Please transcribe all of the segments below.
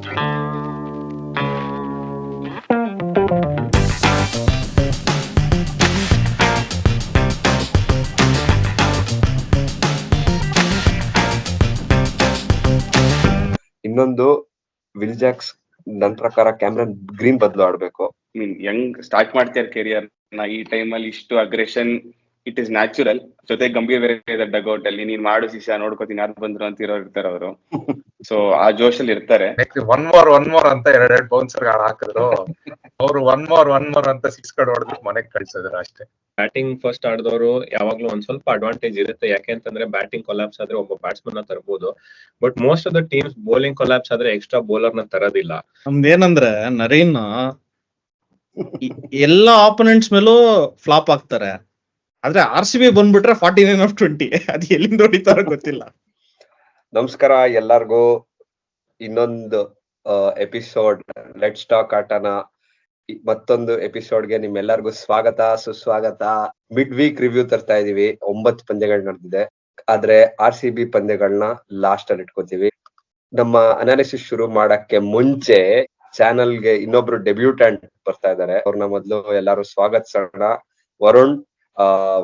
ಇನ್ನೊಂದು will Jacks ನನ್ ಪ್ರಕಾರ ಕ್ಯಾಮ್ರನ್ ಗ್ರೀನ್ ಬದಲು ಆಡ್ಬೇಕು. ಯಂಗ್ ಸ್ಟಾರ್ಟ್ ಮಾಡ್ತಾರೆ ಕೆರಿಯರ್ ನ ಈ ಟೈಮ್ ಅಲ್ಲಿ ಇಷ್ಟು ಅಗ್ರೆಷನ್ ಇಟ್ ಇಸ್ ನ್ಯಾಚುರಲ್. ಜೊತೆ ಗಂಭೀರ್ ಬೇರೆ ಇದೆ ಡಗ್ಔಟ್ ಅಲ್ಲಿ, ನೀನ್ ಮಾಡು ಶಿಷ್ಯ ನೋಡ್ಕೋತೀನಿ ಯಾರು ಬಂದ್ರು ಅಂತ ಇರ್ತಾರೆ ಅವರು. ಸೊ ಆ ಜೋಶಲ್ಲಿ ಇರ್ತಾರೆ. ಒನ್ ಮೋರ್ ಅಂತ ಎರಡೆರಡು ಬೌನ್ಸರ್ ಹಾಕಿದ್ರು ಅವ್ರು ಒನ್ ಮೋರ್ ಅಂತ 6 ಕಡೆ ಹೊಡೆದು ಮನೆಗೆ ಕಳಿಸಿದ್ರು ಅಷ್ಟೇ. ಬ್ಯಾಟಿಂಗ್ ಫಸ್ಟ್ ಆಡಿದವರು ಯಾವಾಗ್ಲೂ ಒಂದ್ ಸ್ವಲ್ಪ ಅಡ್ವಾಂಟೇಜ್ ಇರುತ್ತೆ, ಯಾಕೆಂತಂದ್ರೆ ಬ್ಯಾಟಿಂಗ್ ಕೊಲಾಪ್ಸ್ ಆದ್ರೆ ಒಬ್ಬ ಬ್ಯಾಟ್ಸ್ಮನ್ ನ ತರಬಹುದು. But most of the teams bowling collapse ಆದ್ರೆ ಎಕ್ಸ್ಟ್ರಾ ಬೌಲರ್ ನ ತರೋದಿಲ್ಲ. ನಮ್ದೇನಂದ್ರೆ ನರೀನ್ ಎಲ್ಲಾ ಆಪೋನೆಂಟ್ಸ್ ಮೇಲೂ ಫ್ಲಾಪ್ ಆಗ್ತಾರೆ, ಆದ್ರೆ RCB ಬಂದ್ಬಿಟ್ರೆ 49/20 ಅದ್ ಎಲ್ಲಿಂದ ಹೊಡಿತಾರ ಗೊತ್ತಿಲ್ಲ. ನಮಸ್ಕಾರ ಎಲ್ಲಾರ್ಗೂ, ಇನ್ನೊಂದು ಎಪಿಸೋಡ್ ಲೆಟ್ಸ್ ಟಾಕ್ ಆಟನ ಮತ್ತೊಂದು ಎಪಿಸೋಡ್ಗೆ ನಿಮ್ಮೆಲ್ಲರಿಗೂ ಸ್ವಾಗತ ಸುಸ್ವಾಗತ. ಮಿಡ್ ವೀಕ್ ರಿವ್ಯೂ ತರ್ತಾ ಇದೀವಿ. 9 ಪಂದ್ಯಗಳು ನಡೆದಿದೆ, ಆದ್ರೆ RCB ಪಂದ್ಯಗಳನ್ನ ಲಾಸ್ಟ್ ಅಲ್ಲಿ ಇಟ್ಕೋತೀವಿ. ನಮ್ಮ ಅನಾಲಿಸಿಸ್ ಶುರು ಮಾಡಕ್ಕೆ ಮುಂಚೆ ಚಾನಲ್ಗೆ ಇನ್ನೊಬ್ರು ಡೆಬ್ಯೂಟೆಂಟ್ ಬರ್ತಾ ಇದಾರೆ, ಅವ್ರನ್ನ ಮೊದ್ಲು ಎಲ್ಲಾರು ಸ್ವಾಗತಿಸೋಣ. Varun,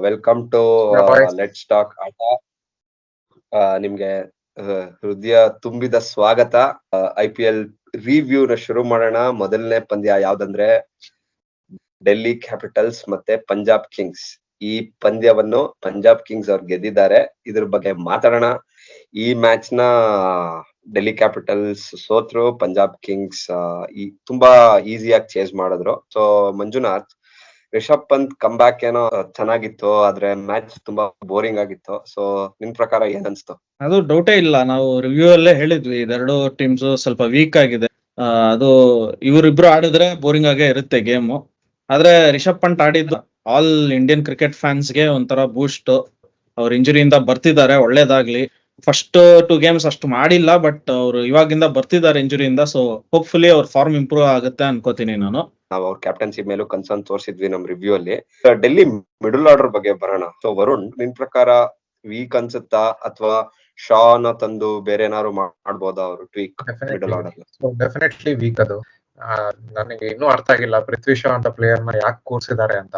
welcome to let's talk ಆಟ. ನಿಮ್ಗೆ ಹೃದಯ ತುಂಬಿದ ಸ್ವಾಗತ. IPL ರಿವ್ಯೂ ನ ಶುರು ಮಾಡೋಣ. ಮೊದಲನೇ ಪಂದ್ಯ ಯಾವ್ದಂದ್ರೆ ಡೆಲ್ಲಿ ಕ್ಯಾಪಿಟಲ್ಸ್ ಮತ್ತೆ ಪಂಜಾಬ್ ಕಿಂಗ್ಸ್. ಈ ಪಂದ್ಯವನ್ನು ಪಂಜಾಬ್ ಕಿಂಗ್ಸ್ ಅವ್ರು ಗೆದ್ದಿದ್ದಾರೆ, ಇದ್ರ ಬಗ್ಗೆ ಮಾತಾಡೋಣ. ಈ ಮ್ಯಾಚ್ ನ ಡೆಲ್ಲಿ ಕ್ಯಾಪಿಟಲ್ಸ್ ಸೋತ್ರು, ಪಂಜಾಬ್ ಕಿಂಗ್ಸ್ ತುಂಬಾ ಈಸಿಯಾಗಿ ಚೇಸ್ ಮಾಡಿದ್ರು. So Manjunath, Rishabh Pant come back ಏನೋ ಚೆನ್ನಾಗಿತ್ತು, ಆದ್ರೆ ಮ್ಯಾಚ್ ತುಂಬಾ ಬೋರಿಂಗ್ ಆಗಿತ್ತು. ಸೊ ನಿನ್ ಪ್ರಕಾರ ಏನ್ ಅನ್ಸ್ತು? ಅದು ಡೌಟೇ ಇಲ್ಲ, ನಾವು ರಿವ್ಯೂ ಅಲ್ಲೇ ಹೇಳಿದ್ವಿ ಇದೆರಡು ಟೀಮ್ಸ್ ಸ್ವಲ್ಪ ವೀಕ್ ಆಗಿದೆ. ಅದು ಇವರಿಬ್ರು ಆಡಿದ್ರೆ ಬೋರಿಂಗ್ ಆಗೇ ಇರುತ್ತೆ ಗೇಮು. ಆದ್ರೆ ರಿಷಬ್ ಪಂತ್ ಆಡಿದ್ದು ಆಲ್ ಇಂಡಿಯನ್ ಕ್ರಿಕೆಟ್ ಫ್ಯಾನ್ಸ್ಗೆ ಒಂಥರ ಬೂಸ್ಟ್. ಅವ್ರ ಇಂಜುರಿಯಿಂದ ಬರ್ತಿದ್ದಾರೆ, ಒಳ್ಳೇದಾಗ್ಲಿ. ಫಸ್ಟ್ 2 ಗೇಮ್ಸ್ ಅಷ್ಟು ಮಾಡಿಲ್ಲ, ಬಟ್ ಅವ್ರು ಇವಾಗಿಂದ ಬರ್ತಿದ್ದಾರೆ ಇಂಜುರಿಯಿಂದ. ಸೊ ಹೋಪ್ಫುಲಿ ಅವ್ರ ಫಾರ್ಮ್ ಇಂಪ್ರೂವ್ ಆಗುತ್ತೆ ಅನ್ಕೋತೀನಿ ನಾನು. ನಾವು ಅವ್ರ ಕ್ಯಾಪ್ಟನ್ಸಿ ಮೇಲೂ ಕನ್ಸರ್ನ್ ತೋರಿಸಿದ್ವಿ ನಮ್ ರಿವ್ಯೂ ಅಲ್ಲಿ. ಡೆಲ್ಲಿ ಮಿಡಲ್ ಆರ್ಡರ್ ಬಗ್ಗೆ ಬರೋಣ. ಸೊ ವರುಣ್, ನಿನ್ ಪ್ರಕಾರ ವೀಕ್ ಅನ್ಸುತ್ತಾ ಅಥವಾ ಶಾನ ತಂದು ಬೇರೆ ಏನಾದ್ರು ಮಾಡ್ಬೋದಾ ಅವರು tweak middle order? Definitely weak ಅದು. ನನಗೆ ಇನ್ನೂ ಅರ್ಥ ಆಗಿಲ್ಲ ಪೃಥ್ವಿ ಶಾ ಅಂತ ಪ್ಲೇಯರ್ ನ ಯಾಕೆ ಕೂರ್ಸಿದ್ದಾರೆ ಅಂತ.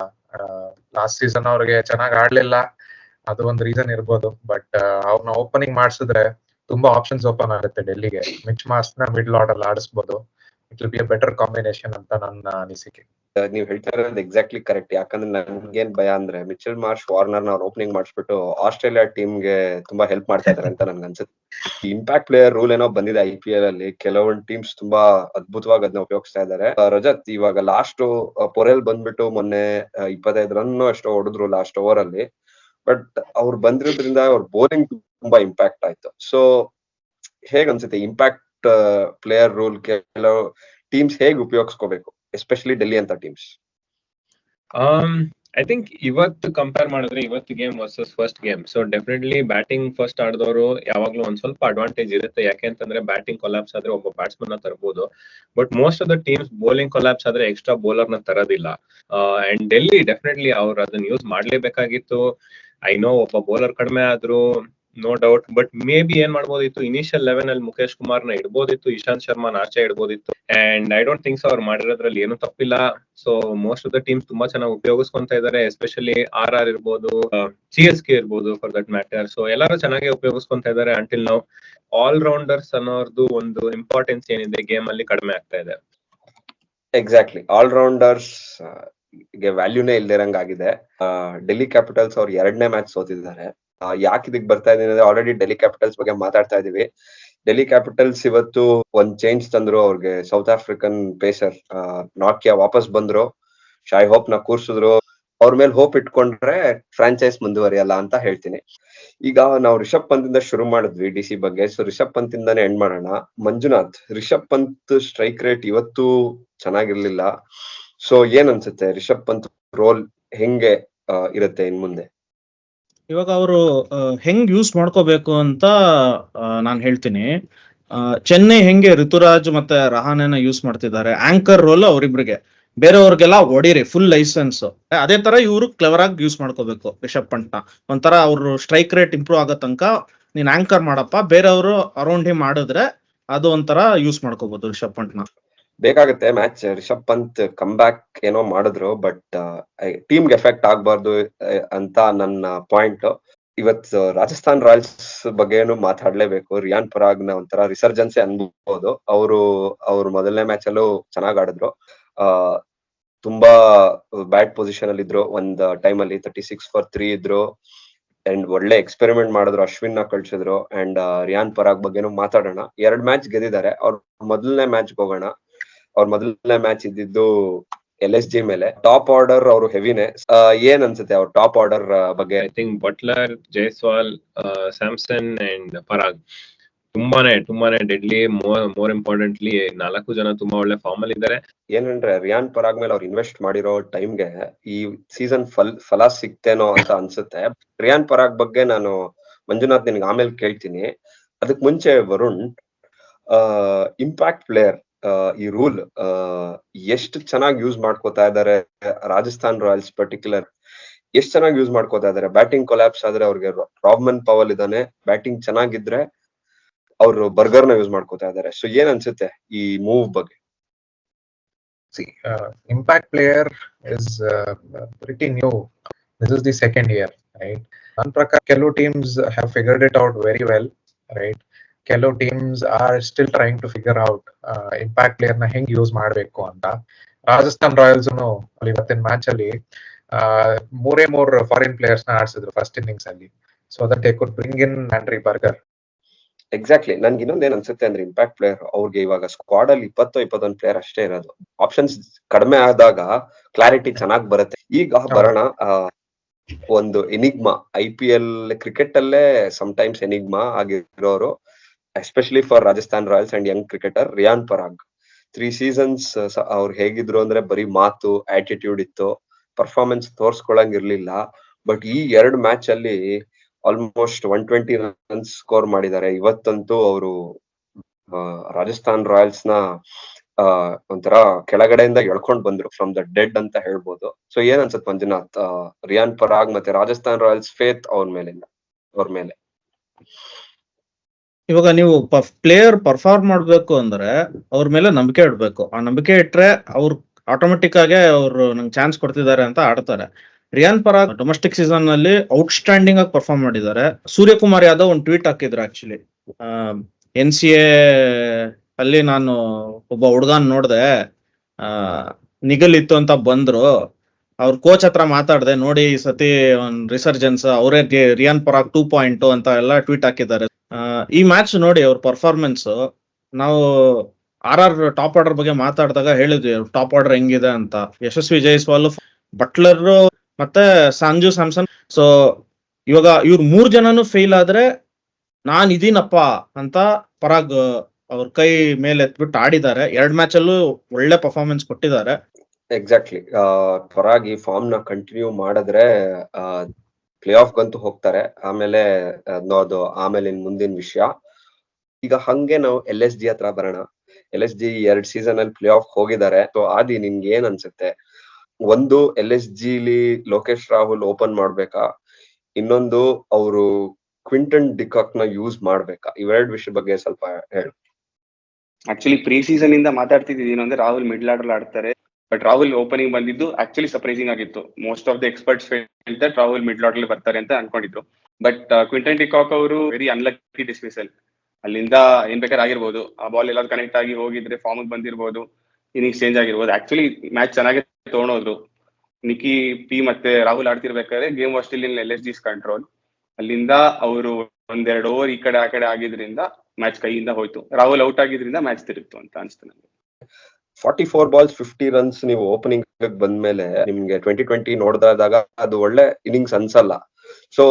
ಲಾಸ್ಟ್ ಸೀಸನ್ ಅವ್ರಿಗೆ ಚೆನ್ನಾಗಿ ಆಡ್ಲಿಲ್ಲ, ಅದು ಒಂದು ರೀಸನ್ ಇರ್ಬೋದು. ಬಟ್ ಅವ್ರನ್ನ ಓಪನಿಂಗ್ ಮಾಡಿಸಿದ್ರೆ ತುಂಬಾ ಆಪ್ಷನ್ಸ್ ಓಪನ್ ಆಗುತ್ತೆ ಡೆಲ್ಲಿಗೆ. ಮಿಚ್ ಮಾರ್ಸ್ ನ ಮಿಡಲ್ ಆರ್ಡರ್ ಆಡಿಸಬಹುದು. It will be a better combination ಅಂತ ನನ್ನ ಅನಿಸಿಕೆ. ನೀವ್ ಹೇಳ್ತಾ ಇರೋದು ಎಕ್ಸಾಕ್ಟ್ಲಿ ಕರೆಕ್ಟ್. ಯಾಕಂದ್ರೆ ನನ್ಗೇನ್ ಭಯ ಅಂದ್ರೆ ಮಿಚೆಲ್ ಮಾರ್ಷ್ ವಾರ್ನರ್ ನ ಅವ್ರು ಓಪನಿಂಗ್ ಮಾಡಿಸ್ಬಿಟ್ಟು ಆಸ್ಟ್ರೇಲಿಯಾ ಟೀಮ್ ಗೆ ತುಂಬಾ ಹೆಲ್ಪ್ ಮಾಡ್ತಾ ಇದಾರೆ ಅಂತ ನನ್ಗೆ ಅನ್ಸುತ್ತೆ. ಇಂಪ್ಯಾಕ್ಟ್ ಪ್ಲೇಯರ್ ರೂಲ್ ಏನೋ ಬಂದಿದೆ IPL ಅಲ್ಲಿ, ಕೆಲವೊಂದು ಟೀಮ್ಸ್ ತುಂಬಾ ಅದ್ಭುತವಾಗಿ ಅದನ್ನ ಉಪಯೋಗಿಸ್ತಾ ಇದಾರೆ. ರಜತ್, ಇವಾಗ ಲಾಸ್ಟ್ ಪೊರೆಲ್ ಬಂದ್ಬಿಟ್ಟು ಮೊನ್ನೆ 25 ರನ್ ಅಷ್ಟು ಹೊಡೆದ್ರು ಲಾಸ್ಟ್ ಓವರ್ ಅಲ್ಲಿ. ಬಟ್ ಅವ್ರು ಬಂದಿರೋದ್ರಿಂದ ಅವ್ರ ಬೌಲಿಂಗ್ ತುಂಬಾ ಇಂಪ್ಯಾಕ್ಟ್ ಆಯ್ತು. ಸೊ ಹೇಗ್ ಅನ್ಸುತ್ತೆ ಇಂಪ್ಯಾಕ್ಟ್ ಪ್ಲೇಯರ್ ರೂಲ್ ಕೆಲವು ಟೀಮ್ಸ್ ಹೇಗ್ ಉಪಯೋಗಿಸ್ಕೋಬೇಕು, ಎಸ್ಪೆಷಲಿ ಡೆಲ್ಲಿ ಅಂತ ಟೀಮ್ಸ್? ಐ ಥಿಂಕ್ ಇವತ್ತು ಕಂಪೇರ್ ಮಾಡಿದ್ರೆ ಇವತ್ತು game versus first game, so definitely batting first ಆಡಿದವರು ಯಾವಾಗ್ಲೂ ಒಂದ್ ಸ್ವಲ್ಪ ಅಡ್ವಾಂಟೇಜ್ ಇರುತ್ತೆ, ಯಾಕೆಂತಂದ್ರೆ ಬ್ಯಾಟಿಂಗ್ ಕೊಲಾಪ್ಸ್ ಆದ್ರೆ ಒಬ್ಬ ಬ್ಯಾಟ್ಸ್ಮನ್ ನ ತರಬಹುದು. But most of the teams bowling collapse ಆದ್ರೆ ಎಕ್ಸ್ಟ್ರಾ ಬೌಲರ್ ನ ತರೋದಿಲ್ಲ. ಅಂಡ್ ಡೆಲ್ಲಿ ಡೆಫಿನೆಟ್ಲಿ ಅವ್ರು ಅದನ್ನ ಯೂಸ್ ಮಾಡ್ಲೇಬೇಕಾಗಿತ್ತು. ಐ ನೋ ಒಬ್ಬ ಬೌಲರ್ ಕಡಿಮೆ ಆದ್ರು, no doubt. But maybe ಏನ್ ಮಾಡ್ಬೋದಿತ್ತು, ಇನಿಷಿಯಲ್ 11 ಅಲ್ಲಿ ಮುಖೇಶ್ ಕುಮಾರ್ ನ ಇಡ್ಬೋದಿತ್ತು, ಇಶಾಂತ್ ಶರ್ಮಾ ಆಚೆ ಇಡ್ಬೋದಿತ್ತು. And I don't think so ಅವ್ರು ಮಾಡಿರೋದ್ರಲ್ಲಿ ಏನು ತಪ್ಪಿಲ್ಲ. So most of the teams ತುಂಬಾ ಚೆನ್ನಾಗಿ ಉಪಯೋಗಿಸ್ಕೊಂತ ಇದಾರೆ, ಎಸ್ಪೆಷಲಿ RR ಇರ್ಬೋದು, CSK ಇರ್ಬೋದು ಫಾರ್ ದಟ್ ಮ್ಯಾಟರ್. ಸೊ ಎಲ್ಲರೂ ಚೆನ್ನಾಗಿ ಉಪಯೋಗಿಸ್ಕೊಂತ ಇದಾರೆ ಅಂಟಿಲ್ ನಾವು. ಆಲ್ ರೌಂಡರ್ಸ್ ಅನ್ನೋರ್ದು ಒಂದು ಇಂಪಾರ್ಟೆನ್ಸ್ ಏನಿದೆ ಗೇಮ್ ಅಲ್ಲಿ ಕಡಿಮೆ ಆಗ್ತಾ ಇದೆ. ಎಕ್ಸಾಕ್ಟ್ಲಿ, ಆಲ್ ರೌಂಡರ್ಸ್ ಗೆ ವ್ಯಾಲ್ಯೂನೇ ಇಲ್ದಿರಂಗ್ ಆಗಿದೆ. ಡೆಲ್ಲಿ ಕ್ಯಾಪಿಟಲ್ಸ್ ಅವ್ರು 2ನೇ ಮ್ಯಾಚ್ ಸೋತಿದ್ದಾರೆ. ಯಾಕೆ ಇದಕ್ ಬರ್ತಾ ಇದೀನಿ ಅಂದ್ರೆ, ಆಲ್ರೆಡಿ ಡೆಲ್ಲಿ ಕ್ಯಾಪಿಟಲ್ಸ್ ಬಗ್ಗೆ ಮಾತಾಡ್ತಾ ಇದೀವಿ. ಡೆಲ್ಲಿ ಕ್ಯಾಪಿಟಲ್ಸ್ ಇವತ್ತು ಒಂದ್ ಚೇಂಜ್ ತಂದ್ರು. ಅವ್ರಿಗೆ ಸೌತ್ ಆಫ್ರಿಕನ್ ಪೇಸರ್ ನಾಟ್ಯ ವಾಪಸ್ ಬಂದ್ರು, ಶಾಯ್ ಹೋಪ್ ನ ಕೂರ್ಸಿದ್ರು. ಅವ್ರ ಮೇಲೆ ಹೋಪ್ ಇಟ್ಕೊಂಡ್ರೆ ಫ್ರಾಂಚೈಸ್ ಮುಂದುವರಿಯಲ್ಲ ಅಂತ ಹೇಳ್ತೀನಿ. ಈಗ ನಾವು ರಿಷಬ್ ಪಂತ್ ಇಂದ ಶುರು ಮಾಡಿದ್ವಿ DC ಬಗ್ಗೆ, ಸೊ ರಿಷಬ್ ಪಂತ್ ಇಂದಾನೆ ಎಂಡ್ ಮಾಡೋಣ. ಮಂಜುನಾಥ್, ರಿಷಬ್ ಪಂತ್ ಸ್ಟ್ರೈಕ್ ರೇಟ್ ಇವತ್ತು ಚೆನ್ನಾಗಿರ್ಲಿಲ್ಲ. ಸೊ ಏನ್ ಅನ್ಸುತ್ತೆ, ರಿಷಬ್ ಪಂತ್ ರೋಲ್ ಹೆಂಗೆ ಇರುತ್ತೆ ಇನ್ ಮುಂದೆ? ಇವಾಗ ಅವರು ಹೆಂಗ್ ಯೂಸ್ ಮಾಡ್ಕೋಬೇಕು ಅಂತ ನಾನ್ ಹೇಳ್ತೀನಿ. ಚೆನ್ನೈ ಹೆಂಗೆ ಋತುರಾಜ್ ಮತ್ತೆ ರಹಾನೆನ ಯೂಸ್ ಮಾಡ್ತಿದ್ದಾರೆ, ಆಂಕರ್ ರೋಲ್ ಅವರಿಬ್ರಿಗೆ. ಬೇರೆಯವ್ರಿಗೆಲ್ಲ ಹೊಡಿರಿ ಫುಲ್ ಲೈಸೆನ್ಸ್. ಅದೇ ತರ ಇವರು ಕ್ಲೆವರ್ ಆಗಿ ಯೂಸ್ ಮಾಡ್ಕೋಬೇಕು ರಿಷಬ್ ಪಂತ್ ನ. ಒಂಥರ ಅವ್ರು ಸ್ಟ್ರೈಕ್ ರೇಟ್ ಇಂಪ್ರೂವ್ ಆಗೋ ತನಕ ನೀನ್ ಆಂಕರ್ ಮಾಡಪ್ಪ, ಬೇರೆಯವರು ಅರೌಂಡ್ ಹಿಮ್ ಮಾಡಿದ್ರೆ ಅದು ಒಂಥರ ಯೂಸ್ ಮಾಡ್ಕೋಬಹುದು ರಿಷಬ್ ಪಂಟ್ನ. ಬೇಕಾಗುತ್ತೆ match. Rishabh Pant come back ಏನೋ ಮಾಡಿದ್ರು, ಬಟ್ ಟೀಮ್ಗೆ ಎಫೆಕ್ಟ್ ಆಗ್ಬಾರ್ದು ಅಂತ ನನ್ನ ಪಾಯಿಂಟ್. ಇವತ್ತು ರಾಜಸ್ಥಾನ್ ರಾಯಲ್ಸ್ ಬಗ್ಗೆ ಮಾತಾಡ್ಲೇಬೇಕು. ರಿಯಾನ್ ಪರಾಗ್ನ ಒಂಥರ ರಿಸರ್ಜೆನ್ಸ್ ಅನ್ಬೋದು. ಅವ್ರು ಮೊದಲನೇ ಮ್ಯಾಚ್ ಅಲ್ಲೂ ಚೆನ್ನಾಗ್ ಆಡಿದ್ರು. ತುಂಬಾ ಬ್ಯಾಡ್ ಪೊಸಿಷನ್ ಅಲ್ಲಿ ಇದ್ರು. ಒಂದ್ ಟೈಮ್ ಅಲ್ಲಿ 36 for 3 ಇದ್ರು ಅಂಡ್ ಒಳ್ಳೆ ಎಕ್ಸ್ಪೆರಿಮೆಂಟ್ ಮಾಡಿದ್ರು. ಅಶ್ವಿನ್ ನ ಕಳ್ಸಿದ್ರು. ಅಂಡ್ ರಿಯಾನ್ ಪರಾಗ್ ಬಗ್ಗೆನೂ ಮಾತಾಡೋಣ. 2 ಮ್ಯಾಚ್ ಗೆದ್ದಿದ್ದಾರೆ. ಅವ್ರ ಮೊದಲನೇ ಮ್ಯಾಚ್ ಹೋಗೋಣ. ಅವ್ರ ಮೊದಲನೇ ಮ್ಯಾಚ್ ಇದ್ದಿದ್ದು LSG ಮೇಲೆ. ಟಾಪ್ ಆರ್ಡರ್ ಅವರು ಹೆವಿನೇ. ಏನ್ ಅನ್ಸುತ್ತೆ ಅವ್ರ ಟಾಪ್ ಆರ್ಡರ್ ಬಗ್ಗೆ? I think Buttler, Jaiswal, Samson and Parag ತುಂಬಾನೇ ಡೆಡ್ಲಿ. ಮೋರ್ ಇಂಪಾರ್ಟೆಂಟ್ಲಿ 4 ಜನ ತುಂಬಾ ಒಳ್ಳೆ ಫಾರ್ಮ್ ಅಲ್ಲಿ ಇದ್ದಾರೆ. ಏನಂದ್ರೆ ರಿಯಾನ್ ಪರಾಗ್ ಮೇಲೆ ಅವ್ರು ಇನ್ವೆಸ್ಟ್ ಮಾಡಿರೋ ಟೈಮ್ಗೆ ಈ ಸೀಸನ್ ಫಲ ಸಿಗ್ತೇನೋ ಅಂತ ಅನ್ಸುತ್ತೆ. ರಿಯಾನ್ ಪರಾಗ್ ಬಗ್ಗೆ ನಾನು ಮಂಜುನಾಥ್ ನಿನ್ಗೆ ಆಮೇಲೆ ಕೇಳ್ತೀನಿ. ಅದಕ್ ಮುಂಚೆ ವರುಣ್, ಇಂಪ್ಯಾಕ್ಟ್ ಪ್ಲೇಯರ್ ಈ ರೂಲ್ ಎಷ್ಟು ಚೆನ್ನಾಗಿ ಯೂಸ್ ಮಾಡ್ಕೋತಾ ಇದ್ದಾರೆ ರಾಜಸ್ಥಾನ್ ರಾಯಲ್ಸ್ ಪರ್ಟಿಕ್ಯುಲರ್. ಎಷ್ಟು ಚೆನ್ನಾಗಿ ಯೂಸ್ ಮಾಡ್ಕೋತಾ ಇದ್ದಾರೆ. ಬ್ಯಾಟಿಂಗ್ ಕೊಲ್ಯಾಪ್ಸ್ ಆದ್ರೆ ಅವ್ರಿಗೆ ರಾಬ್ಮನ್ ಪವಲ್ ಇದಾನೆ. ಬ್ಯಾಟಿಂಗ್ ಚೆನ್ನಾಗಿದ್ರೆ ಅವರು ಬರ್ಗರ್ ನ ಯೂಸ್ ಮಾಡ್ಕೋತಾ ಇದ್ದಾರೆ. ಸೊ ಏನ್ ಅನ್ಸುತ್ತೆ ಈ ಮೂವ್ ಬಗ್ಗೆ? See, impact player is pretty new. This is the second year, right? ನನ್ನ ಪ್ರಕಾರ ಕೆಲವು teams have figured it out very well, right? ಕೆಲವು teams are still trying to figure out impact player ನ ಹೆಂಗ್ ಯೂಸ್ ಮಾಡ್ಬೇಕು ಅಂತ. Rajasthan Royals ಇವತ್ತಿನ match ಅಲ್ಲಿ ಮೂರು ಫಾರಿನ್ ಪ್ಲೇಯರ್ಸ್ ನ ಆಡ್ಸಿದ್ರು ಫಸ್ಟ್ ಇನ್ನಿಂಗ್ಸ್ ಅಲ್ಲಿ, so that they could bring in Andre Burger. Exactly. ನನ್ಗೆ ಇನ್ನೊಂದೇನ್ ಅನ್ಸುತ್ತೆ ಅಂದ್ರೆ ಇಂಪ್ಯಾಕ್ಟ್ ಪ್ಲೇಯರ್ ಅವ್ರಿಗೆ ಇವಾಗ ಸ್ಕ್ವಾಡ್ ಅಲ್ಲಿ 20-21 ಪ್ಲೇಯರ್ ಅಷ್ಟೇ ಇರೋದು. ಆಪ್ಷನ್ಸ್ ಕಡಿಮೆ ಆದಾಗ ಕ್ಲಾರಿಟಿ ಚೆನ್ನಾಗ್ ಬರುತ್ತೆ. ಈಗ ಬರೋಣ ಒಂದು ಎನಿಗ್ಮಾ. IPL ಕ್ರಿಕೆಟ್ ಅಲ್ಲೇ ಸಮ್ಟೈಮ್ಸ್ ಎನಿಗ್ಮಾ ಆಗಿರೋರು, especially for Rajasthan Royals and Young cricketer rayon Parag. 3 seasons ಅವ್ರು ಹೇಗಿದ್ರು ಅಂದ್ರೆ ಬರೀ ಮಾತು, ಆಟಿಟ್ಯೂಡ್ ಇತ್ತು. ಪರ್ಫಾರ್ಮೆನ್ಸ್ ತೋರ್ಸ್ಕೊಳಂಗಿರ್ಲಿಲ್ಲ. ಬಟ್ ಈ 2 ಮ್ಯಾಚ್ ಅಲ್ಲಿ ಆಲ್ಮೋಸ್ಟ್ 120 ರನ್ಸ್ ಸ್ಕೋರ್ ಮಾಡಿದ್ದಾರೆ. ಇವತ್ತಂತೂ ಅವರು ರಾಜಸ್ಥಾನ್ ರಾಯಲ್ಸ್ ನ ಒಂಥರ ಕೆಳಗಡೆಯಿಂದ ಎಳ್ಕೊಂಡ್ ಬಂದ್ರು, ಫ್ರಮ್ ದ ಡೆಡ್ ಅಂತ ಹೇಳ್ಬೋದು. ಸೊ ಏನ್ ಅನ್ಸತ್ ಮಂಜುನಾಥ್, ರಿಯಾನ್ ಪರಾಗ್ ಮತ್ತೆ ರಾಜಸ್ಥಾನ್ ರಾಯಲ್ಸ್ ಫೇತ್ ಅವ್ರ ಮೇಲೆ? ಇವಾಗ ನೀವು ಪ್ಲೇಯರ್ ಪರ್ಫಾರ್ಮ್ ಮಾಡ್ಬೇಕು ಅಂದ್ರೆ ಅವ್ರ ಮೇಲೆ ನಂಬಿಕೆ ಇಡ್ಬೇಕು. ಆ ನಂಬಿಕೆ ಇಟ್ರೆ ಅವ್ರು ಆಟೋಮೆಟಿಕ್ ಆಗಿ ಅವ್ರು ನಂಗೆ ಚಾನ್ಸ್ ಕೊಡ್ತಿದ್ದಾರೆ ಅಂತ ಆಡ್ತಾರೆ. ರಿಯಾನ್ ಪರಾಗ್ ಡೊಮೆಸ್ಟಿಕ್ ಸೀಸನ್ ನಲ್ಲಿ ಔಟ್ಸ್ಟ್ಯಾಂಡಿಂಗ್ ಆಗಿ ಪರ್ಫಾರ್ಮ್ ಮಾಡಿದ್ದಾರೆ. ಸೂರ್ಯಕುಮಾರ್ ಯಾದವ್ ಒಂದು ಟ್ವೀಟ್ ಹಾಕಿದ್ರು ಆಕ್ಚುಲಿ, NCA ಅಲ್ಲಿ ನಾನು ಒಬ್ಬ ಹುಡುಗನ್ ನೋಡ್ದೆ, ನಿಗಲ್ ಇತ್ತು ಅಂತ ಬಂದ್ರು, ಅವ್ರ ಕೋಚ್ ಹತ್ರ ಮಾತಾಡ್ದೆ, ನೋಡಿ ಈ ಸತಿ ಒಂದ್ ರಿಸರ್ಜೆನ್ಸ್, ಅವರೇ ರಿಯಾನ್ ಪರಾಗ್ 2.0 ಅಂತ ಎಲ್ಲ ಟ್ವೀಟ್ ಹಾಕಿದ್ದಾರೆ. ಈ ಮ್ಯಾಚ್ ನೋಡಿ ಅವ್ರ ಪರ್ಫಾರ್ಮೆನ್ಸ್. ನಾವು ಟಾಪ್ ಆರ್ಡರ್ ಬಗ್ಗೆ ಮಾತಾಡಿದಾಗ ಹೇಳಿದ್ವಿ ಟಾಪ್ ಆರ್ಡರ್ ಹೆಂಗಿದೆ ಅಂತ. ಯಶಸ್ವಿ ಜೈಸ್ವಾಲ್, ಬಟ್ಲರ್ ಮತ್ತೆ ಸಂಜು ಸ್ಯಾಮ್ಸನ್. ಸೊ ಇವಾಗ ಇವ್ರು 3 ಜನನು ಫೇಲ್ ಆದ್ರೆ ನಾನ್ ಇದೀನಪ್ಪ ಅಂತ ಪರಾಗ್ ಅವ್ರ ಕೈ ಮೇಲೆ ಎತ್ಬಿಟ್ಟು ಆಡಿದ್ದಾರೆ. 2 ಮ್ಯಾಚ್ ಅಲ್ಲೂ ಒಳ್ಳೆ ಪರ್ಫಾರ್ಮೆನ್ಸ್ ಕೊಟ್ಟಿದ್ದಾರೆ. ಎಕ್ಸಾಕ್ಟ್ಲಿ. ಪರಾಗ್ ಈ ಫಾರ್ಮ್ ನ ಕಂಟಿನ್ಯೂ ಮಾಡಿದ್ರೆ ಪ್ಲೇ ಆಫ್ ಗಂತೂ ಹೋಗ್ತಾರೆ. ಆಮೇಲೆ ಅದು ಆಮೇಲೆ ಮುಂದಿನ ವಿಷಯ. ಈಗ ಹಂಗೆ ನಾವು LSG ಹತ್ರ ಬರೋಣ. LSG 2 ಸೀಸನ್ ಅಲ್ಲಿ ಪ್ಲೇ ಆಫ್ ಹೋಗಿದ್ದಾರೆ. ಸೊ ಆದಿ, ನಿನ್ಗೆ ಏನ್ ಅನ್ಸುತ್ತೆ? ಒಂದು, LSG ಲಿ ಲೋಕೇಶ್ ರಾಹುಲ್ ಓಪನ್ ಮಾಡ್ಬೇಕಾ? ಇನ್ನೊಂದು, ಅವರು ಕ್ವಿಂಟನ್ ಡಿಕಾಕ್ ನ ಯೂಸ್ ಮಾಡ್ಬೇಕಾ? ಇವೆರಡು ವಿಷಯ ಬಗ್ಗೆ ಸ್ವಲ್ಪ ಹೇಳು. ಆಕ್ಚುಲಿ ಪ್ರೀ ಸೀಸನ್ ಇಂದ ಮಾತಾಡ್ತಿದ್ದೀನಿ ಅಂದ್ರೆ ರಾಹುಲ್ ಮಿಡ್ಲ್ ಆರ್ಡರ್ ಆಡ್ತಾರೆ. ಬಟ್ ರಾಹುಲ್ ಓಪನಿಂಗ್ ಬಂದಿದ್ದು ಆಕ್ಚುಲಿ ಸರ್ಪ್ರೈಸಿಂಗ್ ಆಗಿತ್ತು. ಮೋಸ್ಟ್ ಆಫ್ ದ ಎಕ್ಸ್ಪರ್ಟ್ಸ್ ಹೇಳ್ತಾರೆ ರಾಹುಲ್ ಮಿಡ್ಲ್ ಆರ್ಡರ್ ಬರ್ತಾರೆ ಅಂತ ಅನ್ಕೊಂಡಿದ್ರು. ಬಟ್ ಕ್ವಿಂಟನ್ ಡಿಕಾಕ್ ಅವರು ವೆರಿ ಅನ್ಲಕ್ಕಿ ಡಿಸ್ಮಿಸಲ್. ಅಲ್ಲಿಂದ ಏನ್ ಬೇಕಾದ್ರೆ ಆಗಿರ್ಬೋದು. ಆ ಬಾಲ್ ಎಲ್ಲಾದ್ರು ಕನೆಕ್ಟ್ ಆಗಿ ಹೋಗಿದ್ರೆ ಫಾರ್ಮ್ ಬಂದಿರ್ಬೋದು, ಇನ್ನಿಂಗ್ಸ್ ಚೇಂಜ್ ಆಗಿರ್ಬೋದು. ಆಕ್ಚುಲಿ ಮ್ಯಾಚ್ ಚೆನ್ನಾಗಿ ತಗೊಂಡೋದ್ರು. ನಿಕಿ ಪಿ ಮತ್ತೆ ರಾಹುಲ್ ಆಡ್ತಿರ್ಬೇಕಾದ್ರೆ game was still in LSG's control. ಅಲ್ಲಿಂದ ಅವರು 1-2 ಓವರ್ ಈ ಕಡೆ ಆ ಕಡೆ ಆಗಿದ್ರಿಂದ ಮ್ಯಾಚ್ ಕೈಯಿಂದ ಹೋಯ್ತು. ರಾಹುಲ್ ಔಟ್ ಆಗಿದ್ರಿಂದ ಮ್ಯಾಚ್ ತಿರುಗಿತು ಅಂತ ಅನ್ಸುತ್ತೆ ನನಗೆ. 44 balls 50 runs ನೀವು ಓಪನಿಂಗ್ ಬಂದ್ಮೇಲೆ ನಿಮ್ಗೆ 2020 ನೋಡಿದಾಗ ಅದು ಒಳ್ಳೆ ಇನ್ನಿಂಗ್ಸ್ ಅನ್ಸಲ್ಲ. ಸೊ